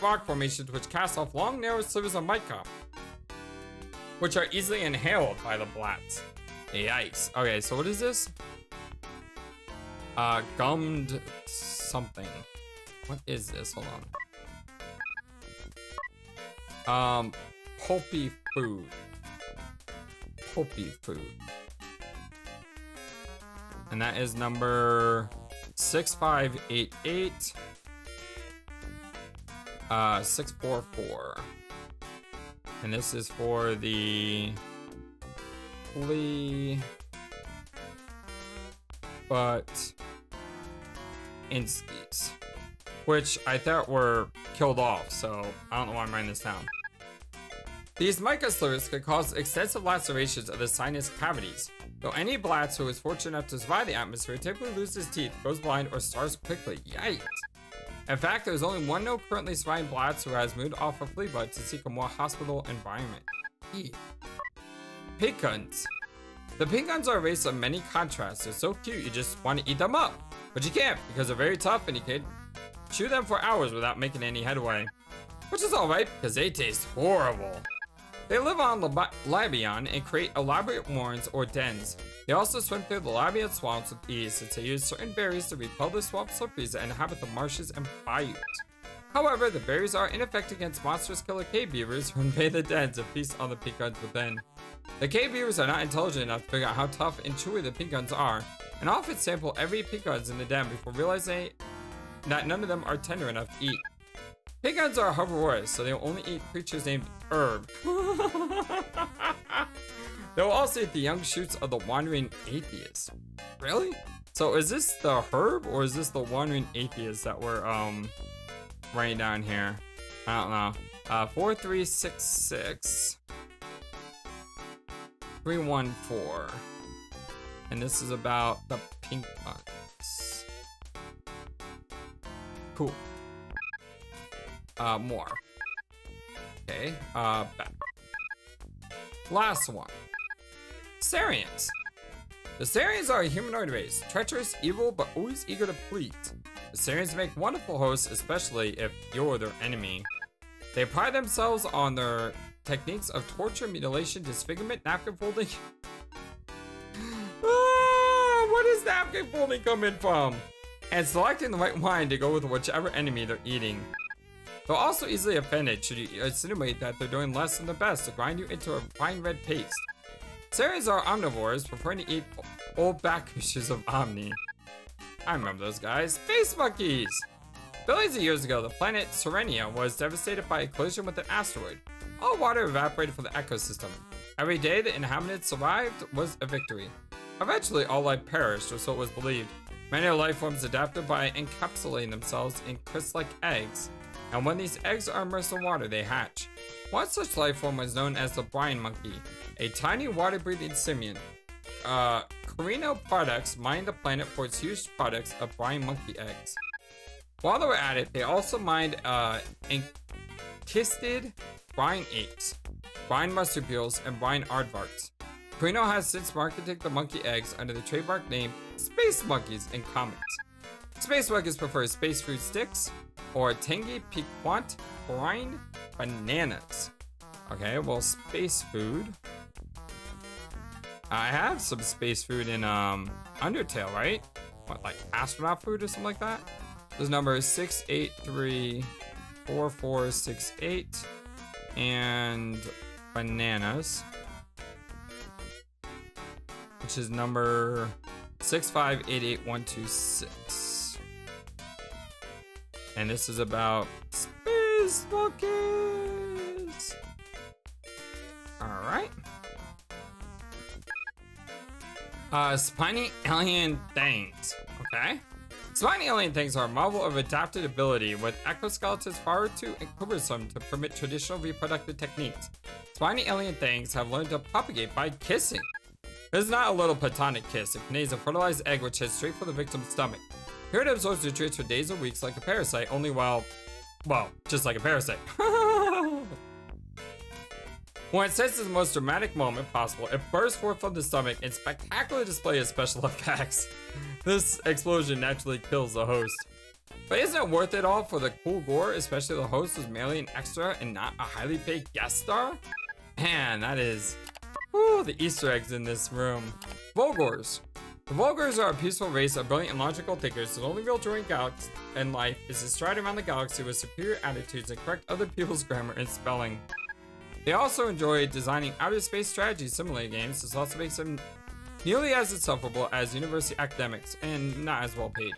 Speaker 1: rock formations which cast off long, narrow slivers of mica, which are easily inhaled by the blats. Yikes. Okay, so what is this? Gummed something. What is this? Hold on. Pulpy food. Pulpy food. And that is number 6588. 644. And this is for the flea but inskies, which I thought were killed off, so I don't know why I'm writing this down. These mica slurs could cause extensive lacerations of the sinus cavities, though any blats who is fortunate enough to survive the atmosphere typically loses teeth, goes blind, or starves quickly. Yikes. In fact, there is only one known currently surviving blats who has moved off of Fleabud to seek a more hospitable environment. Pig guns. The pig guns are a race of many contrasts. They're so cute you just want to eat them up, but you can't because they're very tough and you can chew them for hours without making any headway. Which is alright because they taste horrible. They live on Labion and create elaborate warrens or dens. They also swim through the Labion swamps with ease since they use certain berries to repel the swamp slipperies that inhabit the marshes and bayous. However, the berries are ineffective against monstrous killer cave beavers who invade the dens and feast on the pig guns within. The cave beavers are not intelligent enough to figure out how tough and chewy the pig guns are, and often sample every pig guns in the den before realizing that none of them are tender enough to eat. Pig guns are herbivorous, so they will only eat creatures named herb. They will also eat the young shoots of the wandering atheist. Really? So is this the herb or is this the wandering atheist that we're writing down here? I don't know. 4366 314. And this is about the pink ones. Cool. More. Okay, back. Last one. Sarians. The Sarians are a humanoid race, treacherous, evil, but always eager to please. The Sarians make wonderful hosts, especially if you're their enemy. They pride themselves on their techniques of torture, mutilation, disfigurement, napkin folding. What is napkin folding coming from? And selecting the right wine to go with whichever enemy they're eating. They're also easily offended should you insinuate that they're doing less than the best to grind you into a fine red paste. Sarians are omnivores, preferring to eat old back issues of Omni. I remember those guys. Space monkeys! Billions of years ago, the planet Serenia was devastated by a collision with an asteroid. All water evaporated from the ecosystem. Every day the inhabitants survived was a victory. Eventually, all life perished, or so it was believed. Many life forms adapted by encapsulating themselves in crystal-like eggs. And when these eggs are immersed in water, they hatch. One such life form was known as the brine monkey, a tiny water-breathing simian. Carino Products mined the planet for its huge products of brine monkey eggs. While they were at it, they also mined enkysted brine apes, brine marsupials, and brine aardvarks. Carino has since marketed the monkey eggs under the trademark name Space Monkeys in comics. Space monkeys prefer space fruit sticks, or tangy piquant brine bananas. Okay, well, space food. I have some space food in Undertale, right? What, like astronaut food or something like that? This number is 6834468 and bananas, which is number 6588126. And this is about space monkeys. Alright. Spiny alien things. Okay. Spiny alien things are a marvel of adapted ability with exoskeletons far too cumbersome to permit traditional reproductive techniques. Spiny alien things have learned to propagate by kissing. This is not a little platonic kiss. It contains a fertilized egg which heads straight for the victim's stomach. Here it absorbs nutrients for days or weeks like a parasite, only while Well, just like a parasite. When it senses the most dramatic moment possible, it bursts forth from the stomach in spectacular display of special effects. This explosion naturally kills the host. But isn't it worth it all for the cool gore, especially the host was merely an extra and not a highly paid guest star? Man, that is... Woo, the Easter eggs in this room. Volgors. The Volgors are a peaceful race of brilliant and logical thinkers whose only real joy in life is to stride around the galaxy with superior attitudes and correct other people's grammar and spelling. They also enjoy designing outer space strategy simulator games. This also makes them nearly as insufferable as university academics and not as well paid.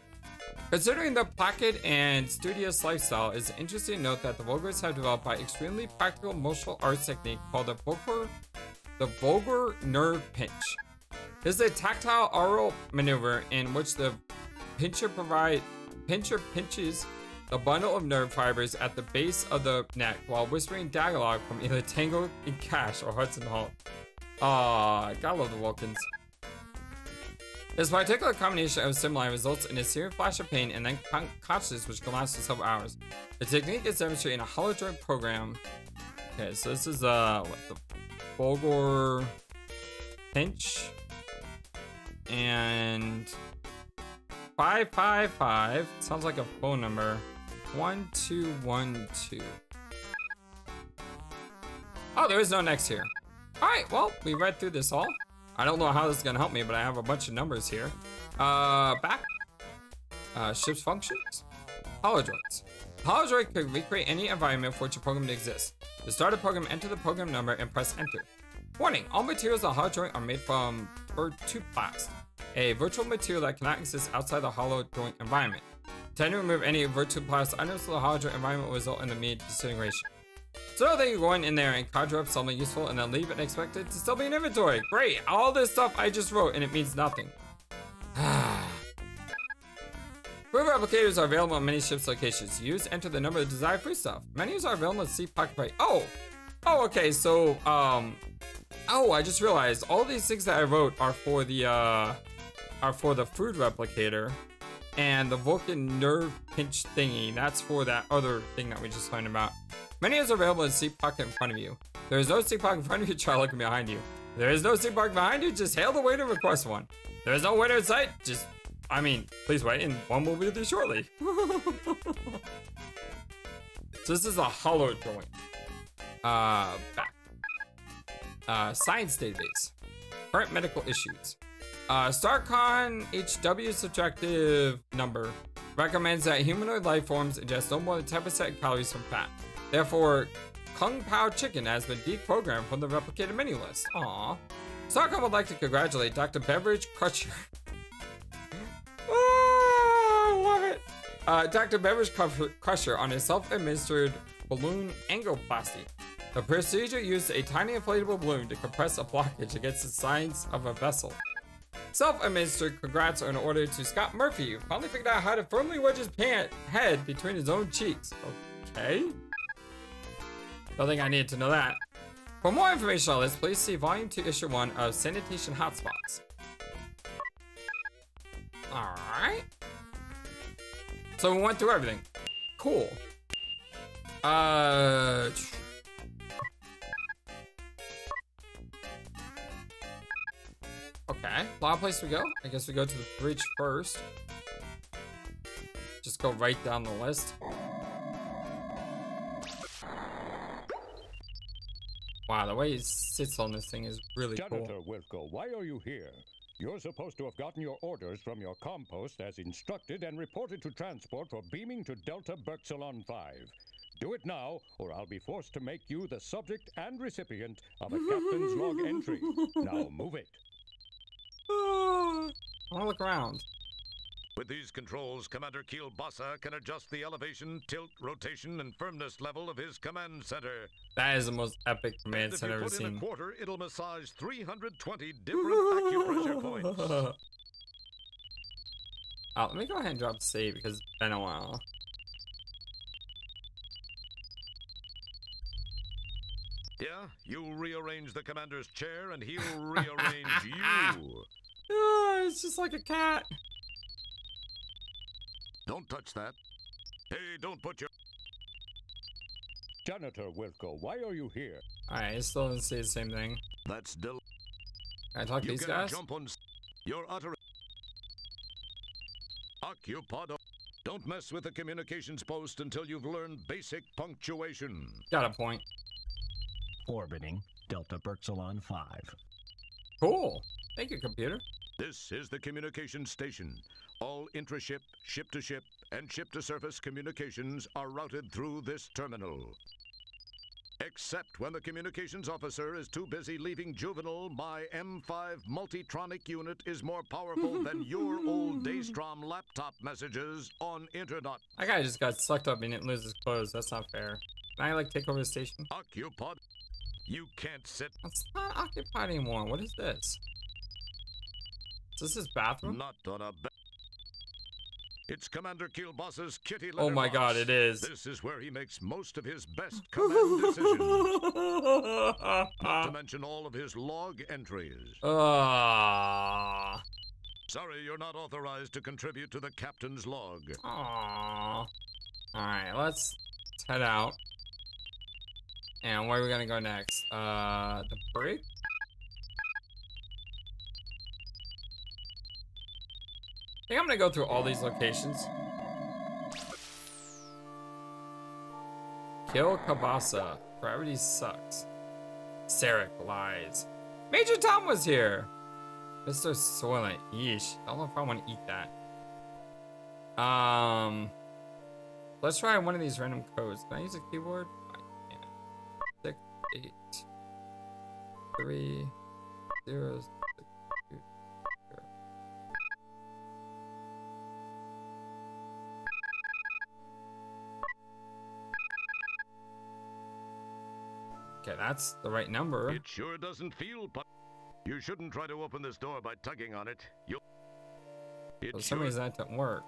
Speaker 1: Considering the placid and studious lifestyle, it's interesting to note that the Volgors have developed by extremely practical martial arts technique called the Volgar nerve pinch. This is a tactile oral maneuver in which the pincher pinches the bundle of nerve fibers at the base of the neck while whispering dialogue from either Tango and Cash or Hudson Hawk. Gotta love the Vulcans. This particular combination of stimuli results in a severe flash of pain and then consciousness which can last for several hours. The technique is demonstrated in a hollow joint program. Okay, so this is what, the Volgar pinch and 555 sounds like a phone number. 1212. Oh, there is no next here. All right, well, we read through this all. I don't know how this is gonna help me, but I have a bunch of numbers here. Back. Ship's functions. Holodroids. Holodroid could recreate any environment for which a program exists. To start a program, enter the program number and press enter. Warning, all materials on Holodroid are made from Bird 2 Plast, a virtual material that cannot exist outside the Holodroid environment. Tend to remove any virtual plastic items so the Holodroid environment will result in immediate disintegration. So that you go in there and conjure up something useful and then leave and expect it to still be in inventory. Great, all this stuff I just wrote and it means nothing. Food replicators are available in many ships locations. Use enter the number of desired food stuff. Menus are available in C Pocket Plate. Oh, okay, so I just realized all these things that I wrote are for the food replicator. And the Vulcan nerve pinch thingy, that's for that other thing that we just learned about. Menus are available in seat pocket in front of you. There is no seat pocket in front of you, try looking behind you. There is no seat pocket behind you, just hail the waiter and request one. There is no waiter in sight, please wait and one will be with you shortly. So this is a hollow joint. Back. Science database. Current medical issues. StarCon HW subjective number recommends that humanoid life forms ingest no more than 10% calories from fat. Therefore, Kung Pao chicken has been deprogrammed from the replicated menu list. Aww. StarCon would like to congratulate Dr. Beverage Crusher. Oh, I love it. Dr. Beverage Crusher on a self-administered balloon angioplasty. The procedure used a tiny inflatable balloon to compress a blockage against the sides of a vessel. Self-administered congrats are in order to Scott Murphy, who finally figured out how to firmly wedge his head between his own cheeks. Okay. Don't think I needed to know that. For more information on this, please see Volume 2, Issue 1 of Sanitation Hotspots. Alright. So we went through everything. Cool. Okay, a lot of places we go. I guess we go to the bridge first. Just go right down the list. Wow, the way he sits on this thing is really cool.
Speaker 6: Janitor Wilco, why are you here? You're supposed to have gotten your orders from your compost as instructed and reported to transport for beaming to Delta Berxilon 5. Do it now, or I'll be forced to make you the subject and recipient of a captain's log entry. Now move it.
Speaker 1: I want to look around.
Speaker 2: With these controls, Commander Kielbasa can adjust the elevation, tilt, rotation, and firmness level of his command center.
Speaker 1: That is the most epic command center I've ever seen.
Speaker 2: If you put in a quarter, it'll massage 320 different acupressure points.
Speaker 1: Let me go ahead and drop save because it's been a while.
Speaker 2: Yeah, you rearrange the commander's chair and he'll rearrange you.
Speaker 1: It's just like a cat.
Speaker 2: Don't touch that. Hey, don't put your...
Speaker 6: Janitor Wilco, why are you here?
Speaker 1: Alright, I still didn't see the same thing.
Speaker 2: That's
Speaker 1: Can I talk to
Speaker 2: You
Speaker 1: these
Speaker 2: can
Speaker 1: guys?
Speaker 2: jump on. You're uttering. Occupado. Don't mess with the communications post until you've learned basic punctuation.
Speaker 1: Got a point.
Speaker 4: Orbiting Delta Berxalon 5.
Speaker 1: Cool. Thank you, computer.
Speaker 2: This is the communications station. All intra-ship, ship-to-ship, and ship-to-surface communications are routed through this terminal. Except when the communications officer is too busy leaving juvenile, my M5 multitronic unit is more powerful than your old Daystrom laptop messages on internet.
Speaker 1: That guy just got sucked up and didn't lose his clothes. That's not fair. Can I, like, take over the station?
Speaker 2: Occupod. You can't sit.
Speaker 1: It's not occupied anymore. What is this? Is this his bathroom?
Speaker 2: Not on a bed. It's Commander Killboss's kitty
Speaker 1: Oh my
Speaker 2: letterbox.
Speaker 1: god, it is.
Speaker 2: This is where he makes most of his best command decisions. Not to mention all of his log entries.
Speaker 1: Aww.
Speaker 2: Sorry, you're not authorized to contribute to the captain's log.
Speaker 1: Aww. Alright, let's head out. And where are we gonna go next? The brig? I think I'm gonna go through all these locations. Kill Kabasa. Gravity sucks. Sarek lies. Major Tom was here. Mr. Soylent. Yeesh. I don't know if I want to eat that. Let's try one of these random codes. Can I use a keyboard? I can't. 6, 8, 3, 0, 6, 2, 0. Okay, that's the right number.
Speaker 2: It sure doesn't feel. You shouldn't try to open this door by tugging on it. You'll.
Speaker 1: For some reason that didn't work.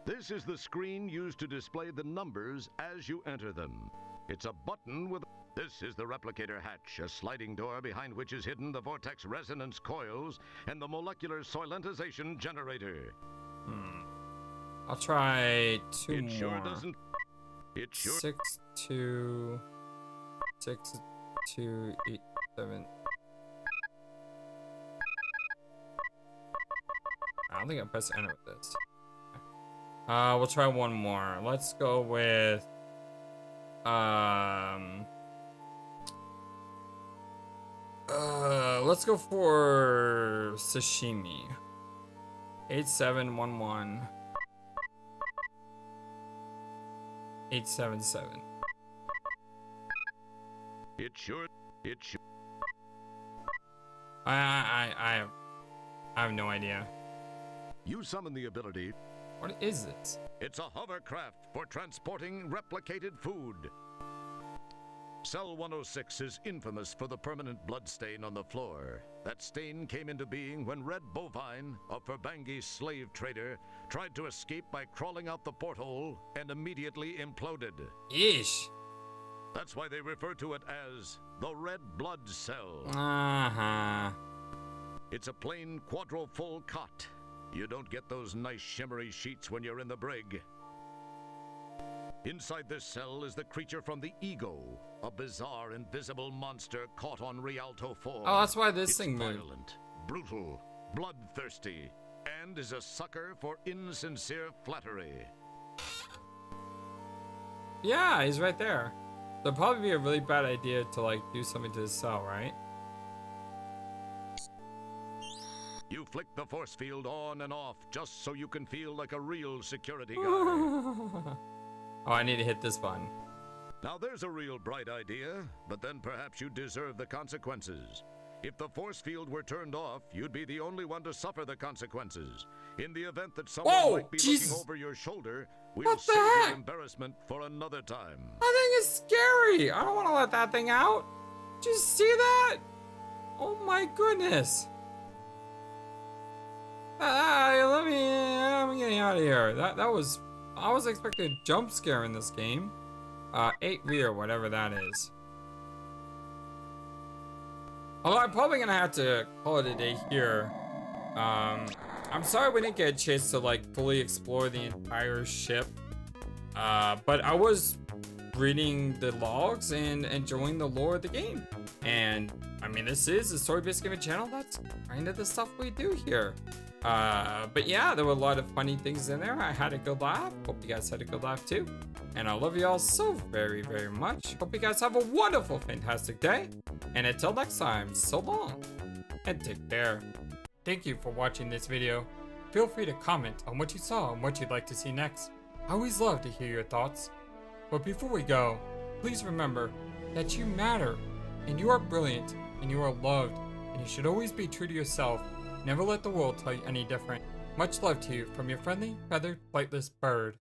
Speaker 2: This is the screen used to display the numbers as you enter them. It's a button with... This is the replicator hatch, a sliding door behind which is hidden the vortex resonance coils and the molecular soylentization generator.
Speaker 1: I'll try two
Speaker 2: It
Speaker 1: more.
Speaker 2: sure doesn't... It sure...
Speaker 1: 6, 2, 6, 2, 8, 7. I don't think I pressed enter with this. We'll try one more. Let's go with let's go for sashimi. 8711 877.
Speaker 2: It sure...
Speaker 1: I have no idea.
Speaker 2: You summon the ability...
Speaker 1: What is this?
Speaker 2: It's a hovercraft for transporting replicated food. Cell 106 is infamous for the permanent blood stain on the floor. That stain came into being when Red Bovine, a Ferbangi slave trader, tried to escape by crawling out the porthole and immediately imploded.
Speaker 1: Yeesh.
Speaker 2: That's why they refer to it as the Red Blood Cell.
Speaker 1: Uh-huh.
Speaker 2: It's a plain quadro-full cot. You don't get those nice shimmery sheets when you're in the brig. Inside this cell is the creature from the Ego, a bizarre invisible monster caught on Rialto 4.
Speaker 1: Oh, that's why this
Speaker 2: It's
Speaker 1: thing moved.
Speaker 2: violent, brutal, bloodthirsty, and is a sucker for insincere flattery.
Speaker 1: Yeah, he's right there. It'd probably be a really bad idea to like do something to the cell, right?
Speaker 2: You flick the force field on and off just so you can feel like a real security guy.
Speaker 1: Oh, I need to hit this button.
Speaker 2: Now there's a real bright idea, but then perhaps you deserve the consequences. If the force field were turned off, you'd be the only one to suffer the consequences. In the event that someone
Speaker 1: Whoa,
Speaker 2: might be
Speaker 1: Jesus.
Speaker 2: looking over your shoulder, we'll
Speaker 1: What the
Speaker 2: save your
Speaker 1: heck?
Speaker 2: embarrassment for another time.
Speaker 1: That thing is scary. I don't want to let that thing out. Did you see that? Oh my goodness. Let me I'm getting out of here. That was, I was expecting a jump scare in this game. 8 reader, whatever that is. Although I'm probably gonna have to call it a day here. I'm sorry we didn't get a chance to like fully explore the entire ship. But I was reading the logs and enjoying the lore of the game. And I mean, this is a story-based gaming channel. That's kind of the stuff we do here. But yeah, there were a lot of funny things in there. I had a good laugh. Hope you guys had a good laugh too. And I love you all so very, very much. Hope you guys have a wonderful, fantastic day. And until next time, so long and take care. Thank you for watching this video. Feel free to comment on what you saw and what you'd like to see next. I always love to hear your thoughts. But before we go, please remember that you matter, and you are brilliant, and you are loved, and you should always be true to yourself. Never let the world tell you any different. Much love to you from your friendly, feathered, flightless bird.